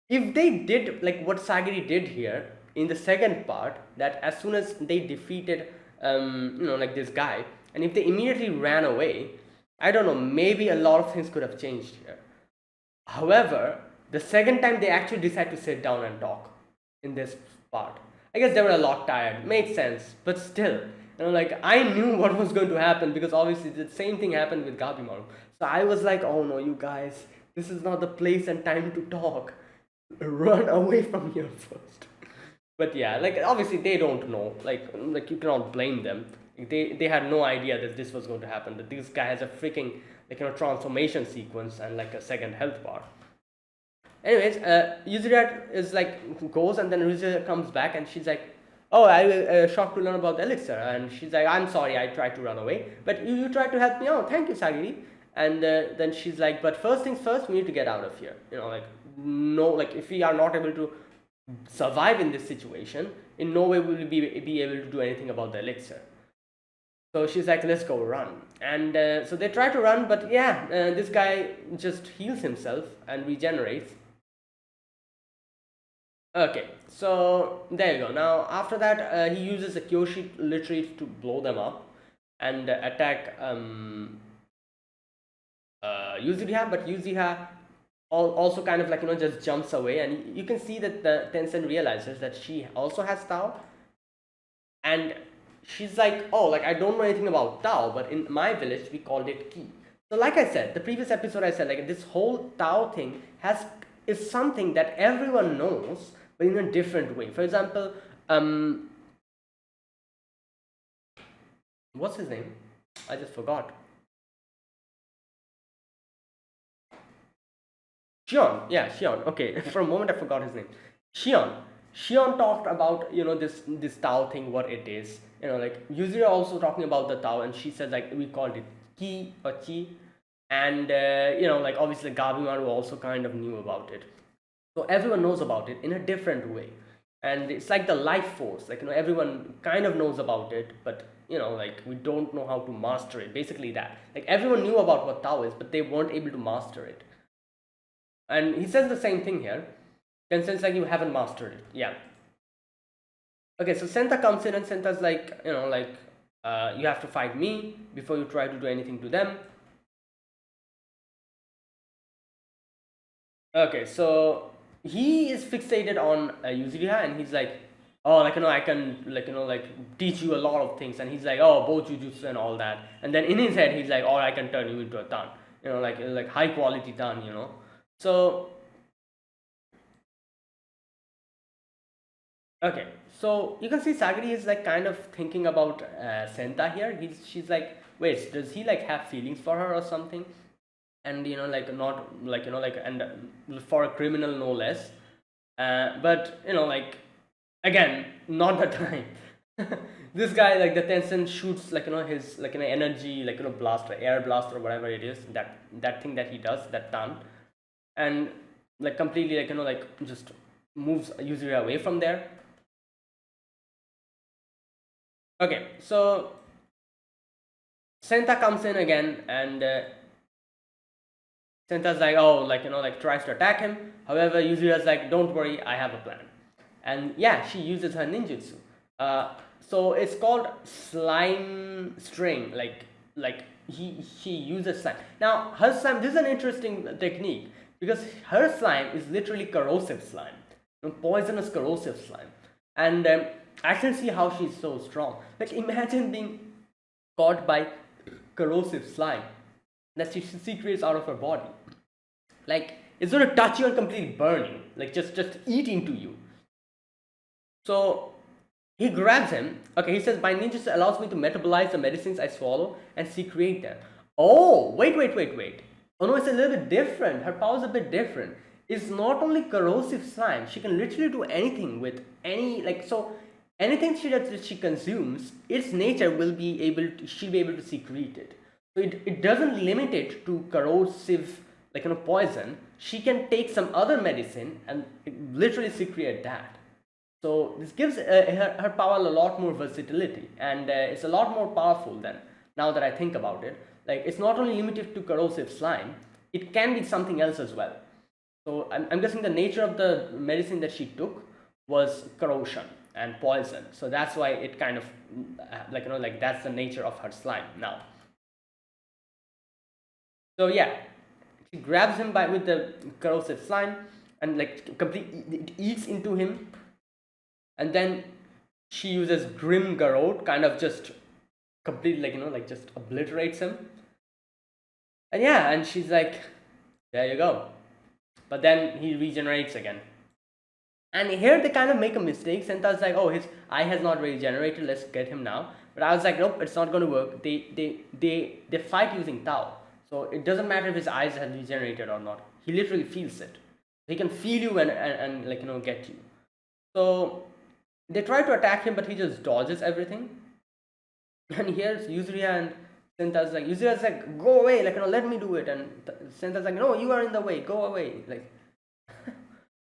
if they did like what Sagiri did here in the second part, that as soon as they defeated like this guy, and if they immediately ran away, I don't know, maybe a lot of things could have changed here. However, the second time they actually decided to sit down and talk in this part. I guess they were a lot tired. Made sense, but still, like, I knew what was going to happen because obviously the same thing happened with Gabimaru. So I was like, oh no, you guys, this is not the place and time to talk. Run away from here first. But yeah, like, obviously they don't know. Like you cannot blame them. They had no idea that this was going to happen. That this guy has a freaking transformation sequence and like a second health bar. Anyways, Yuzuriha is like goes, and then Yuzuriha comes back and she's like, oh, I was shocked to learn about the elixir. And she's like, I'm sorry, I tried to run away, but you tried to help me out. Thank you, Sagiri. And then she's like, but first things first, we need to get out of here. Like, no, like, if we are not able to survive in this situation, in no way will we be able to do anything about the elixir. So she's like, let's go run. And so they try to run, but yeah, this guy just heals himself and regenerates. Okay, so there you go. Now after that, he uses a Kyoshi literally to blow them up and attack Yuzuriha, but Yuzuriha also kind of like just jumps away, and you can see that the Tencent realizes that she also has Tao, and she's like, oh, like, I don't know anything about Tao, but in my village we called it Ki. So like I said, the previous episode I said, like, this whole Tao thing is something that everyone knows, but in a different way. For example, what's his name? I just forgot. Shion, yeah, Shion. Okay, for a moment I forgot his name. Shion talked about this Tao thing, what it is. Like, Yuzuriha also talking about the Tao, and she said, like, we called it Ki or Chi, and like, obviously Gabimaru also kind of knew about it. So everyone knows about it in a different way, and it's like the life force. Like, everyone kind of knows about it, but like, we don't know how to master it. Basically that. Like, everyone knew about what Tao is, but they weren't able to master it. And he says the same thing here. Tencent's like, you haven't mastered it. Yeah. Okay, so Senta comes in, and Senta's like, you have to fight me before you try to do anything to them. Okay, so he is fixated on Yuzuriha, and he's like, oh, like, I can, like, teach you a lot of things. And he's like, oh, both jujutsu and all that. And then in his head, he's like, oh, I can turn you into a tan. Like high quality tan, So, okay, so you can see Sagiri is like kind of thinking about Senta here. She's like, wait, does he like have feelings for her or something? and like not like like and for a criminal no less. But like again, not the time. This guy, like the Tencent, shoots like his like an energy like blaster, air blaster, or whatever it is, that thing that he does, that tan, and like completely like like just moves usually away from there. Okay, so Senta comes in again, and Senta's like, oh, like like tries to attack him. However, Yuzuriha's like, don't worry, I have a plan. And yeah, she uses her ninjutsu. So it's called slime string. Like he uses slime. Now her slime. This is an interesting technique because her slime is literally corrosive slime, poisonous corrosive slime. And I can see how she's so strong. Like imagine being caught by corrosive slime that she creates out of her body. Like it's gonna touch you and completely burn you. Like just eat into you. So he grabs him. Okay, he says, my ninjutsu allows me to metabolize the medicines I swallow and secrete them. Oh, wait. Oh no, it's a little bit different. Her power is a bit different. It's not only corrosive slime. She can literally do anything with any like so. Anything that she consumes, its nature will be able to. She'll be able to secrete it. So it doesn't limit it to corrosive like poison. She can take some other medicine and literally secrete that. So this gives her power a lot more versatility, and it's a lot more powerful than now that I think about it. Like it's not only limited to corrosive slime; it can be something else as well. So I'm guessing the nature of the medicine that she took was corrosion and poison. So that's why it kind of like like that's the nature of her slime now. So yeah, she grabs him by with the corrosive slime and like complete it eats into him, and then she uses Grim Garrote, kind of just completely like like just obliterates him. And yeah, and she's like, there you go. But then he regenerates again. And here they kind of make a mistake. Senta's like, oh, his eye has not regenerated, let's get him now. But I was like, nope, it's not going to work. They fight using Tao. So it doesn't matter if his eyes have regenerated or not. He literally feels it. He can feel you and like get you. So they try to attack him, but he just dodges everything. And here's Yuzuriha and Senta's like, Yuzuriha's like, go away, like let me do it. And Senta's like, no, you are in the way, go away. Like,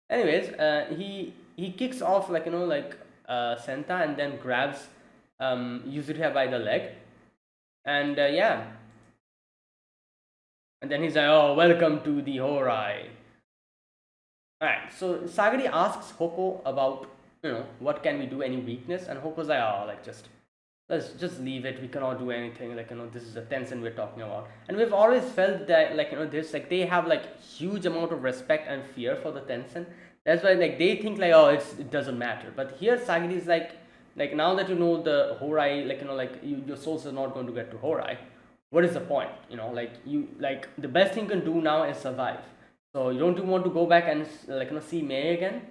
anyways, he kicks off like Senta, and then grabs Yuzuriha by the leg, and yeah, and then he's like, oh, welcome to the Horai. Alright, so Sagari asks Hoko about what can we do, any weakness, and Hoko's like, oh, like let's just leave it, we cannot do anything, like this is the Tencent we're talking about. And we've always felt that like this, like they have like huge amount of respect and fear for the Tencent. That's why like they think like, oh, it doesn't matter. But here Sagiri is like now that you know the Horai, like your souls is not going to get to Horai, what is the point? Like you, like the best thing you can do now is survive. So you don't want to go back and like see Mei again.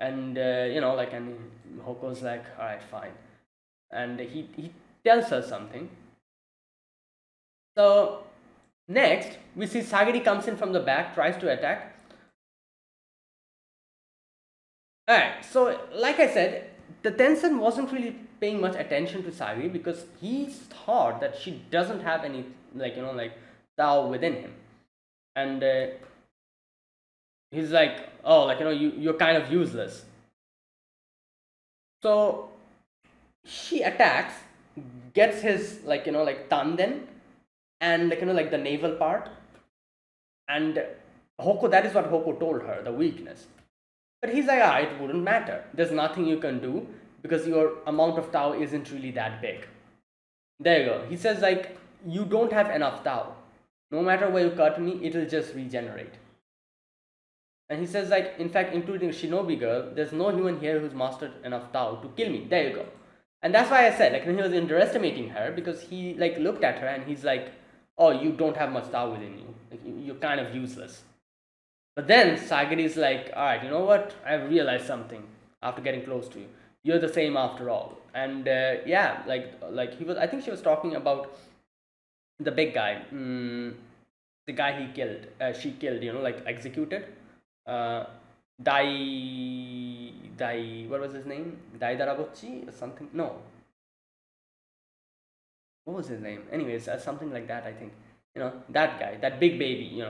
And like, and Hoko's like, all right, fine. And he tells her something. So next we see Sagiri comes in from the back, tries to attack. Alright, so like I said, the Tencent wasn't really paying much attention to Sagiri because he thought that she doesn't have any like Tao within him. And he's like, oh, like you're kind of useless. So she attacks, gets his like tanden and like the navel part, and Hoko, that is what Hoko told her, the weakness. But he's like, it wouldn't matter, there's nothing you can do because your amount of Tao isn't really that big. There you go. He says like, you don't have enough Tao, no matter where you cut me, it'll just regenerate. And he says like, in fact, including Shinobi girl, there's no human here who's mastered enough Tao to kill me. There you go. And that's why I said like, he was underestimating her because he like looked at her and he's like, oh, you don't have much Tao within you, like you're kind of useless. But then Sagiri is like, alright, you know what, I've realized something after getting close to you, you're the same after all. And yeah, like he was, I think she was talking about the big guy, the guy he killed, she killed, like executed. Uh, what was his name? Dai Darabochi or something? No, what was his name? Anyways, something like that, I think. That guy, that big baby,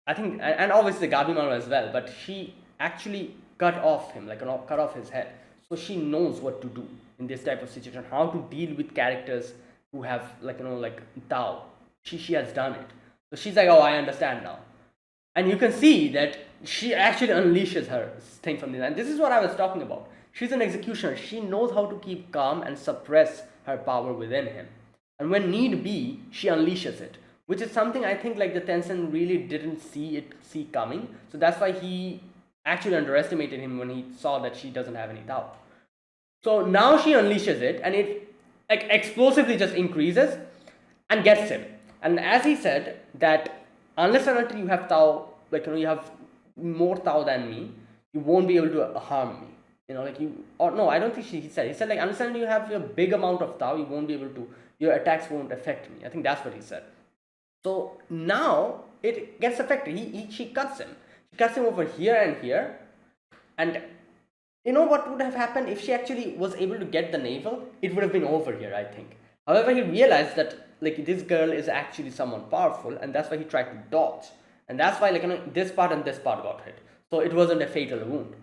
I think, and obviously Gabimaru as well, but she actually cut off him, like, cut off his head. So she knows what to do in this type of situation, how to deal with characters who have, like, like Tao. She has done it. So she's like, oh, I understand now. And you can see that she actually unleashes her thing from this. And this is what I was talking about. She's an executioner. She knows how to keep calm and suppress her power within him. And when need be, she unleashes it, which is something I think like the Tencent really didn't see coming. So that's why he actually underestimated him when he saw that she doesn't have any Tao. So now she unleashes it, and it like explosively just increases and gets him. And as he said that unless and until you have Tao, like, you have more Tao than me, you won't be able to harm me. Or no, I don't think he said like unless and until you have a big amount of Tao, you won't be able to, your attacks won't affect me. I think that's what he said. So now it gets affected. She cuts him. She cuts him over here and here. And you know what would have happened if she actually was able to get the navel? It would have been over here, I think. However, he realized that like this girl is actually someone powerful, and that's why he tried to dodge. And that's why like this part and this part got hit. So it wasn't a fatal wound.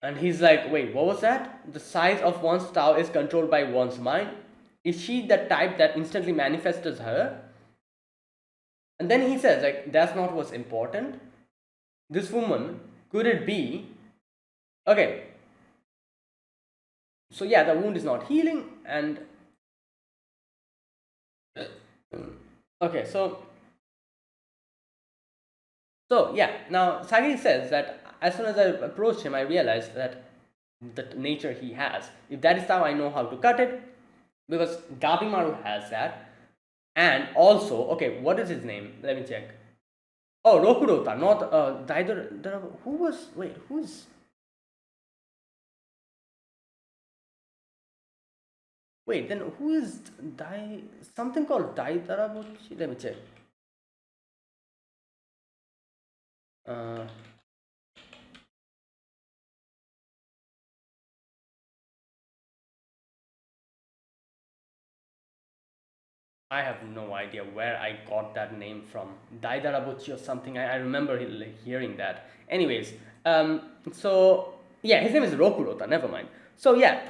And he's like, wait, what was that? The size of one's Tao is controlled by one's mind. Is she the type that instantly manifests as her? And then he says, like, that's not what's important. This woman, could it be? Okay. So yeah, the wound is not healing, and okay, so yeah, now Sagiri says that as soon as I approached him, I realized that the nature he has, if that is how I know how to cut it, because Gabimaru has that. And also, okay, what is his name? Let me check. Oh, Rokurota, not Daidara. Who was? Wait, who's? Wait, then who is something called Daidarabuchi? Let me check. I have no idea where I got that name from. Daidarabuchi or something. I remember hearing that. Anyways, so yeah, his name is Rokurota. Never mind. So yeah,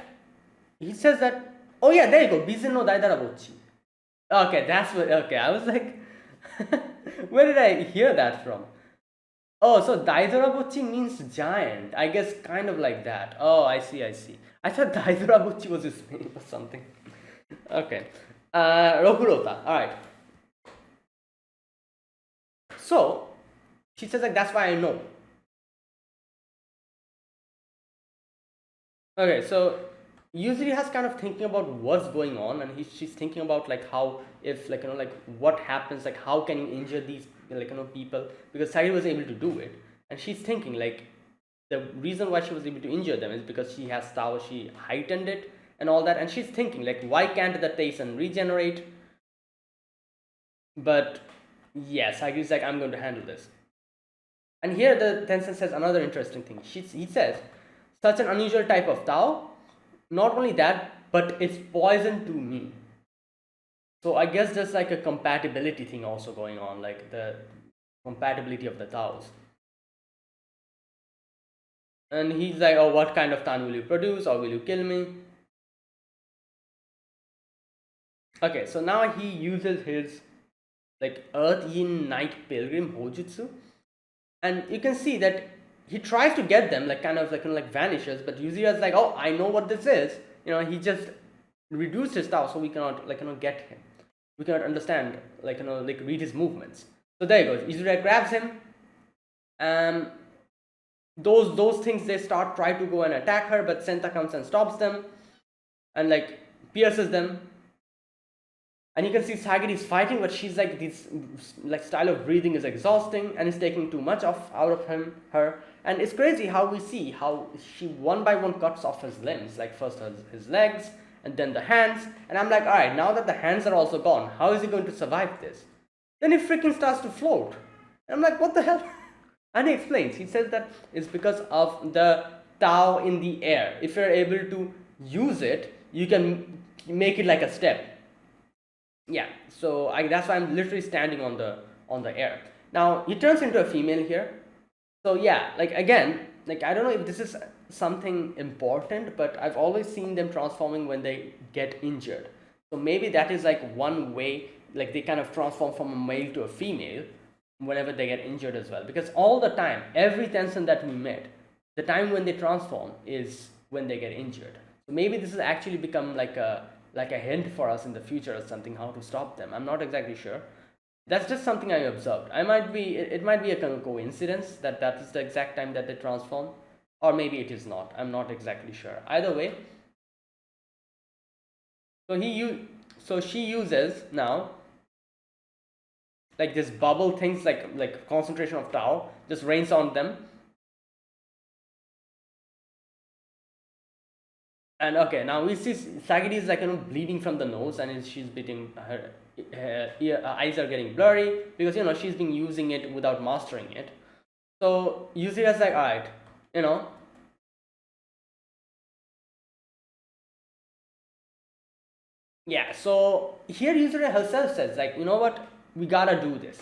he says that. Oh yeah, there you go. Bizin no Daidarabuchi. Okay, that's what. Okay, I was like, where did I hear that from? Oh, so Daidarabuchi means giant. I guess kind of like that. Oh, I see. I thought Daidarabuchi was his name or something. Okay. Rokurota. Alright. So she says like that's why I know. Okay, so Yuzuri has kind of thinking about what's going on, and she's thinking about like how, if like like what happens, like how can you injure these people, because Sagiri was able to do it, and she's thinking like the reason why she was able to injure them is because she has Tao, she heightened it and all that, and she's thinking like why can't the Tayson regenerate? But yes, Sagiri's like, I'm going to handle this. And here the Tencent says another interesting thing. He says, such an unusual type of Tao, not only that, but it's poison to me. So I guess there's like a compatibility thing also going on, like the compatibility of the Taos. And he's like, oh, what kind of Tan will you produce, or will you kill me? Okay, so now he uses his like Earth Yin Night Pilgrim Hojutsu, and you can see that he tries to get them, like kind of like vanishes, but Yuzuri's like, oh, I know what this is. He just reduced his Tao, so we cannot get him. We cannot understand, read his movements. So there he goes. Yuzuri grabs him. Those things, they try to go and attack her, but Senta comes and stops them, and like pierces them. And you can see Sagiri is fighting, but she's like, this like style of breathing is exhausting and is taking too much out of her. And it's crazy how we see how she one by one cuts off his limbs, like first his legs, and then the hands. And I'm like, all right, now that the hands are also gone, how is he going to survive this? Then he freaking starts to float. And I'm like, what the hell? And he explains. He says that it's because of the Tao in the air. If you're able to use it, you can make it like a step. Yeah, so that's why I'm literally standing on the air. Now he turns into a female here. So yeah, like again, like I don't know if this is something important, but I've always seen them transforming when they get injured. So maybe that is like one way, like they kind of transform from a male to a female whenever they get injured as well. Because all the time, every Tensen that we met, the time when they transform is when they get injured. So maybe this has actually become like a hint for us in the future or something, how to stop them. I'm not exactly sure. That's just something I observed. It might be a kind of coincidence that that is the exact time that they transform, or maybe it is not. I'm not exactly sure. Either way, so she uses now like this bubble things, like concentration of Tao just rains on them. And okay, now we see Sagiri is like bleeding from the nose, and she's beating her eyes are getting blurry because she's been using it without mastering it. So Yuzura's like, all right, you know, yeah. So here Yuzura herself says like, you know what, we gotta do this.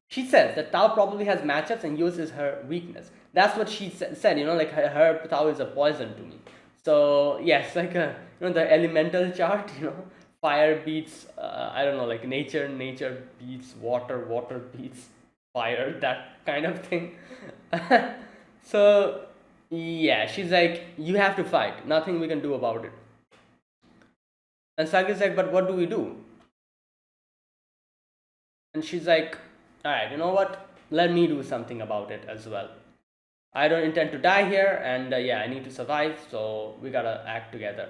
She says that Tao probably has matchups and uses her weakness. That's what she said. Like her Tao is a poison to me. So yes, like the elemental chart. Fire beats I don't know, like nature beats water, water beats fire, that kind of thing. So yeah, she's like, you have to fight. Nothing we can do about it. And Sagi's like, but what do we do? And she's like, all right, you know what? Let me do something about it as well. I don't intend to die here, and yeah, I need to survive, so we gotta act together.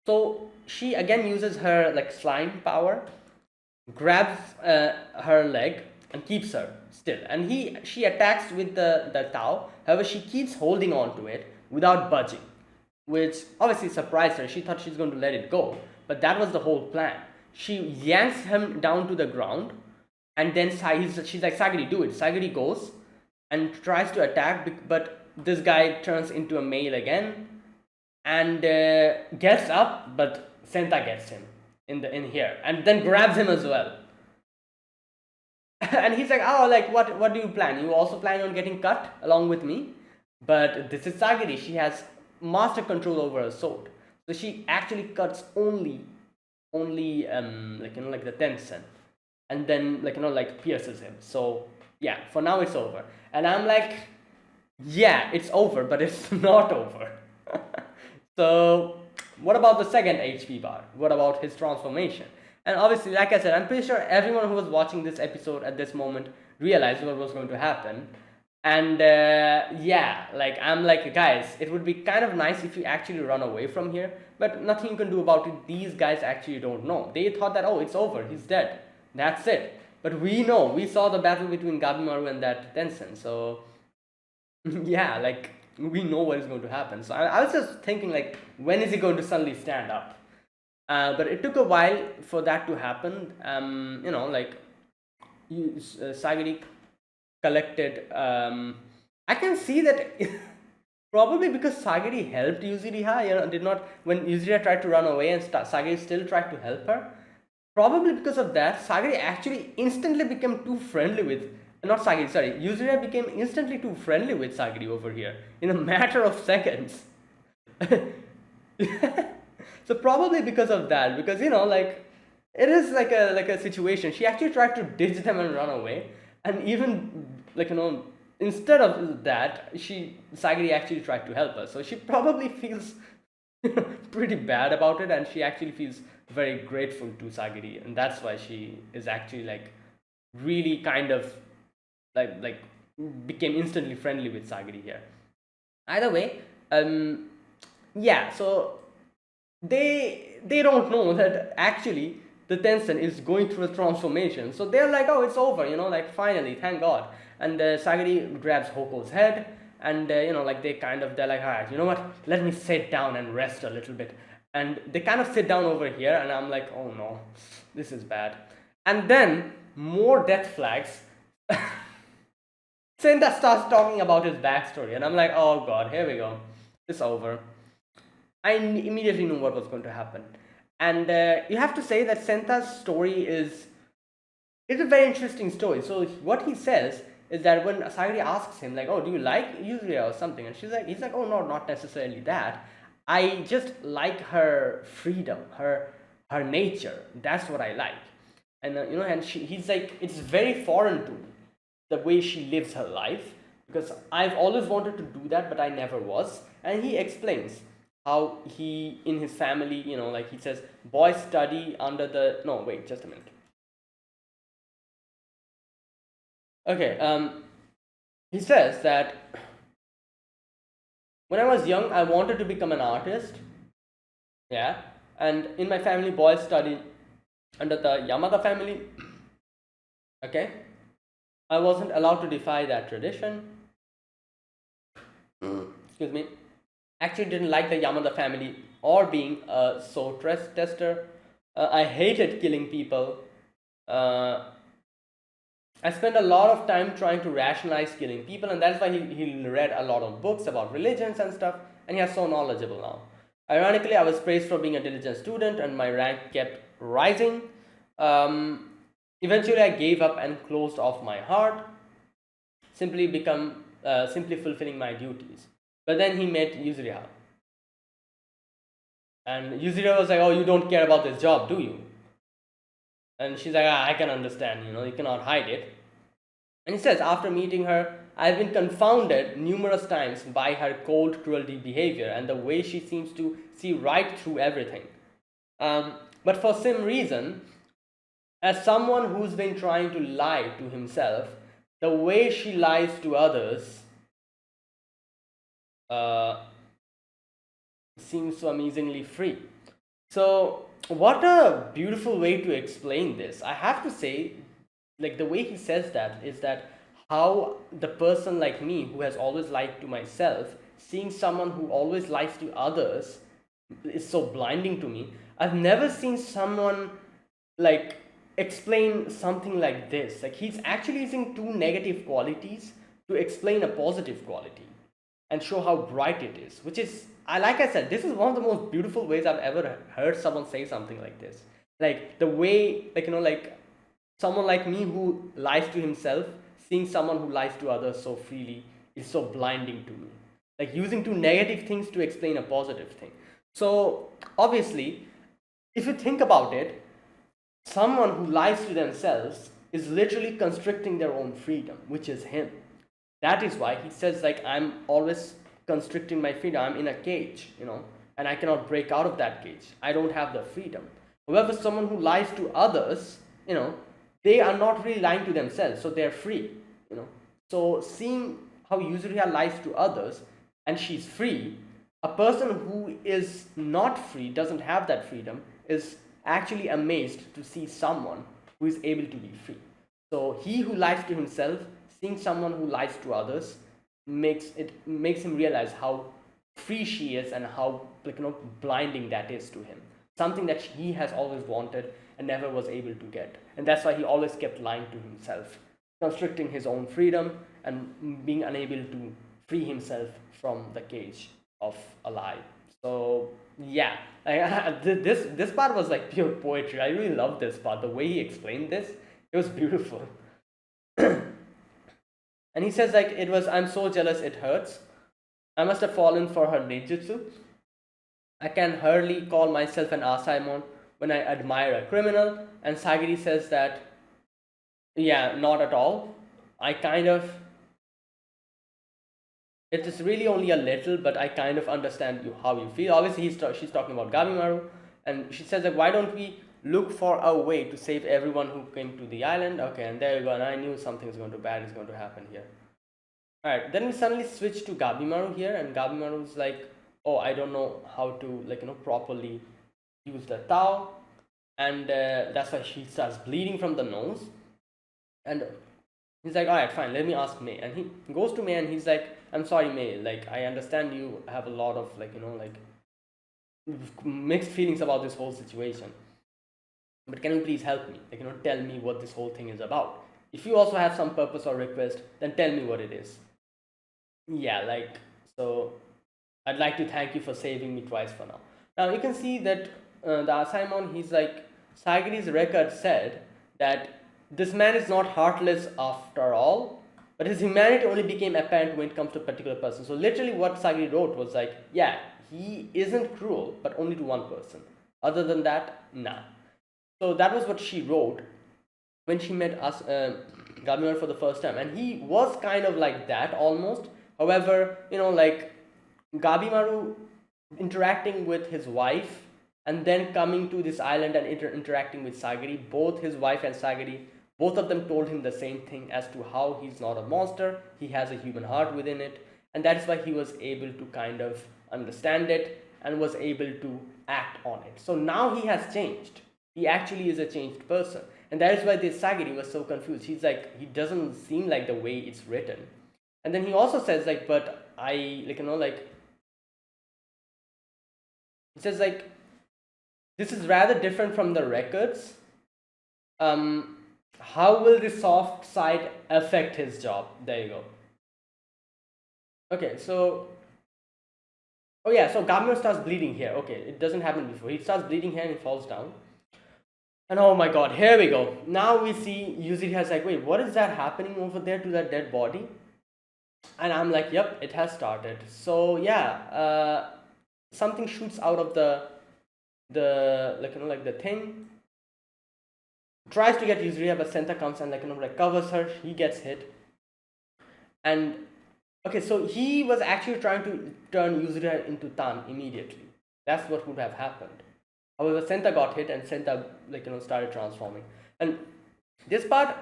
So she again uses her like slime power, grabs her leg and keeps her still, and she attacks with the Tao. However, she keeps holding on to it without budging, which obviously surprised her. She thought she's going to let it go, but that was the whole plan. She yanks him down to the ground, and then she's like, Sagiri, do it. Sagiri goes and tries to attack, but this guy turns into a male again and gets up, but Senta gets him in here and then grabs him as well. And he's like, oh, like what do you plan? You also plan on getting cut along with me? But this is Sagiri. She has master control over her sword, so she actually cuts only like the Tensen, and then like pierces him. So yeah, for now it's over. And I'm like, yeah, it's over, but it's not over. So what about the second HP bar? What about his transformation? And obviously, like I said, I'm pretty sure everyone who was watching this episode at this moment realized what was going to happen. And yeah, like I'm like, guys, it would be kind of nice if you actually run away from here, but nothing you can do about it. These guys actually don't know. They thought that, oh, it's over, he's dead, that's it. But we know, we saw the battle between Gabimaru and that Tensen, so yeah, like we know what is going to happen. So I was just thinking, like, when is he going to suddenly stand up? But it took a while for that to happen. Like Sagiri collected. I can see that probably because Sagiri helped Yuzuriha. Did not, when Yuzuriha tried to run away and Sagiri still tried to help her. Probably because of that, Sagiri actually instantly became too friendly with. Not Sagiri, sorry. Yuzuriha became instantly too friendly with Sagiri over here in a matter of seconds. So probably because of that, because like it is like a situation. She actually tried to ditch them and run away, and even instead of that, Sagiri actually tried to help her. So she probably feels pretty bad about it, and she actually feels very grateful to Sagiri, and that's why she is actually like really kind of like became instantly friendly with Sagiri here. Either way, yeah, so they don't know that actually the Tensen is going through a transformation. So they're like, oh, it's over, like finally, thank God. And Sagiri grabs Hoko's head, and like they're like, all right, you know what? Let me sit down and rest a little bit. and they kind of sit down over here, and I'm like, oh no, this is bad. And then more death flags. Senta starts talking about his backstory, and I'm like, oh god, here we go, it's over. I immediately knew what was going to happen. And you have to say that Senta's story is it's a very interesting story. So what he says is that when Sayuri asks him, like, "Oh, do you like Yuzuriha or something?" and he's like, "Oh, no, not necessarily that. I just like her freedom, her nature. That's what I like." And and he's like, "It's very foreign to me, the way she lives her life, because I've always wanted to do that, but I never was." And he explains how he in his family, like he says, boys study under the no, wait, just a minute. Okay, he says that when I was young, I wanted to become an artist. Yeah, and in my family, boys study under the Yamada family. Okay, I wasn't allowed to defy that tradition. Excuse me. Actually, didn't like the Yamada family or being a sword tester. I hated killing people. Uh, I spent a lot of time trying to rationalize killing people, and that's why he read a lot of books about religions and stuff, and he is so knowledgeable now. Ironically, I was praised for being a diligent student, and my rank kept rising. Eventually, I gave up and closed off my heart, simply fulfilling my duties. But then he met Yuzuriha, and Yuzuriha was like, "Oh, you don't care about this job, do you?" And she's like, "I can understand. You cannot hide it." And he says, after meeting her, I've been confounded numerous times by her cold cruelty behavior and the way she seems to see right through everything. But for some reason, as someone who's been trying to lie to himself, the way she lies to others uh, seems so amazingly free. So, what a beautiful way to explain this. I have to say, like the way he says that is that how the person like me who has always lied to myself, seeing someone who always lies to others is so blinding to me. I've never seen someone like explain something like this. Like he's actually using two negative qualities to explain a positive quality and show how bright it is, which is, I like I said, this is one of the most beautiful ways I've ever heard someone say something like this. Like the way, like someone like me who lies to himself, seeing someone who lies to others so freely is so blinding to me. Like using two negative things to explain a positive thing. So obviously, if you think about it, someone who lies to themselves is literally constricting their own freedom, which is him. That is why he says, like, I'm always constricting my freedom. I'm in a cage, and I cannot break out of that cage. I don't have the freedom. However, someone who lies to others, they are not really lying to themselves, so they're free, So seeing how Yuzuriha lies to others and she's free, a person who is not free, doesn't have that freedom, is actually amazed to see someone who is able to be free. So he who lies to himself, seeing someone who lies to others, makes him realize how free she is and how blinding that is to him. Something that he has always wanted and never was able to get. And that's why he always kept lying to himself, constricting his own freedom and being unable to free himself from the cage of a lie. So yeah, this part was like pure poetry. I really loved this part. The way he explained this, it was beautiful. And he says like I'm so jealous it hurts. I must have fallen for her ninjutsu. I can hardly call myself an Asaemon when I admire a criminal. And Sagiri says that, yeah, not at all. I kind of, it is really only a little, but I kind of understand how you feel. Obviously, she's talking about Gabimaru, and she says like, why don't we look for a way to save everyone who came to the island? Okay, and there you go. And I knew something's bad is going to happen here. All right, then we suddenly switch to Gabimaru here, and Gabimaru's like, oh, I don't know how to properly use the Tao, and that's why she starts bleeding from the nose. And he's like, all right, fine, let me ask May. And he goes to May and he's like, I'm sorry, May, like I understand you have a lot of mixed feelings about this whole situation. But can you please help me? Like, tell me what this whole thing is about. If you also have some purpose or request, then tell me what it is. Yeah, like, so I'd like to thank you for saving me twice for now. Now you can see that the Asaemon, he's like, Sagiri's record said that this man is not heartless after all, but his humanity only became apparent when it comes to a particular person. So literally what Sagiri wrote was like, yeah, he isn't cruel, but only to one person. Other than that, nah. So that was what she wrote when she met us, Gabimaru for the first time, and he was kind of like that almost. However, like Gabimaru interacting with his wife and then coming to this island and interacting with Sagiri, both his wife and Sagiri, both of them told him the same thing as to how he's not a monster, he has a human heart within it, and that's why he was able to kind of understand it and was able to act on it. So now he has changed. He actually is a changed person. And that is why this Sagiri was so confused. He's like, he doesn't seem like the way it's written. And then he also says like, but I, like, he says like, this is rather different from the records. How will the soft side affect his job? There you go. Okay, so, oh yeah, so Gabimaru starts bleeding here. Okay, it doesn't happen before. He starts bleeding here and he falls down. And oh my god, here we go. Now we see Yuzuri has like, wait, what is that happening over there to that dead body? And I'm like, yep, it has started. So yeah, something shoots out of the like the thing. Tries to get Yuzuriha, but Senta comes and like covers her. He gets hit. And okay, so he was actually trying to turn Yuzuriha into Tan immediately. That's what would have happened. However, Senta got hit and Senta started transforming. And this part,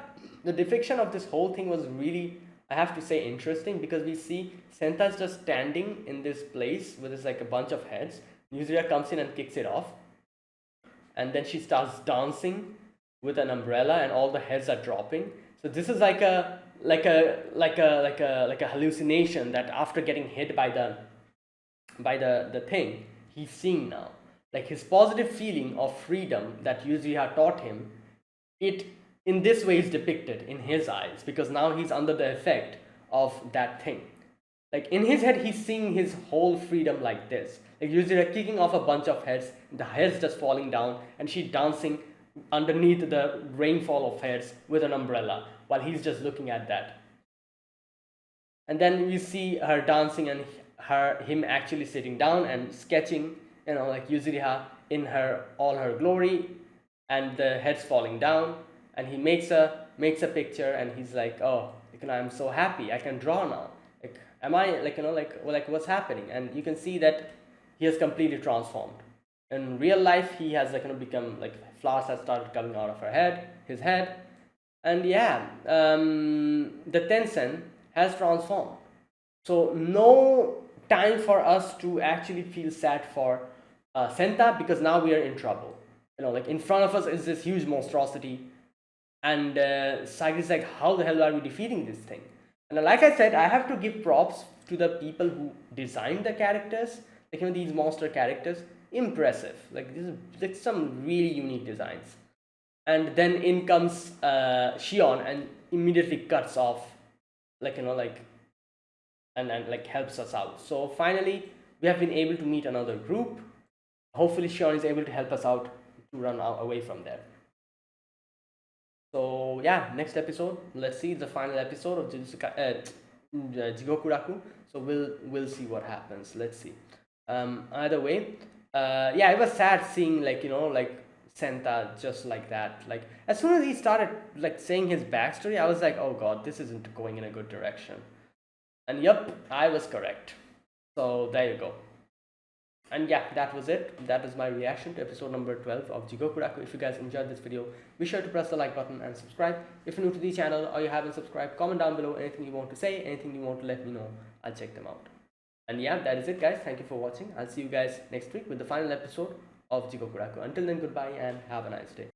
the depiction of this whole thing was really, I have to say, interesting, because we see Senta's just standing in this place with this like a bunch of heads. Yuzuriha comes in and kicks it off, and then she starts dancing with an umbrella, and all the heads are dropping. So this is like a hallucination that after getting hit by the thing, he's seeing now. Like his positive feeling of freedom that Yuzuriha taught him, it in this way is depicted in his eyes, because now he's under the effect of that thing. Like in his head, he's seeing his whole freedom like this. Like Yuzuriha kicking off a bunch of heads, the heads just falling down, and she dancing underneath the rainfall of heads with an umbrella while he's just looking at that. And then we see her dancing and him actually sitting down and sketching, like Yuzuriha in all her glory, and the heads falling down, and he makes a picture, and he's like, oh, I'm so happy, I can draw now. Like, am I like what's happening? And you can see that he has completely transformed. In real life, he has become like flowers have started coming out of his head, and yeah, the Tensen has transformed. So no time for us to actually feel sad for Senta, because now we are in trouble. Like in front of us is this huge monstrosity, and Sagiri's like, how the hell are we defeating this thing? And like I said, I have to give props to the people who designed the characters, these monster characters. Impressive. Like this is like some really unique designs. And then in comes Shion and immediately cuts off, and like helps us out. So finally we have been able to meet another group. Hopefully Shion is able to help us out to run away from there. So yeah, next episode, let's see, the final episode of Jigokuraku. So we'll see what happens. Let's see. Either way, yeah, it was sad seeing Senta just like that. Like as soon as he started saying his backstory, I was like, oh god, this isn't going in a good direction. And yep, I was correct. So there you go. And yeah, that was it. That is my reaction to episode number 12 of Jigokuraku. If you guys enjoyed this video, be sure to press the like button and subscribe. If you're new to the channel or you haven't subscribed, comment down below anything you want to say, anything you want to let me know. I'll check them out. And yeah, that is it guys. Thank you for watching. I'll see you guys next week with the final episode of Jigokuraku. Until then, goodbye and have a nice day.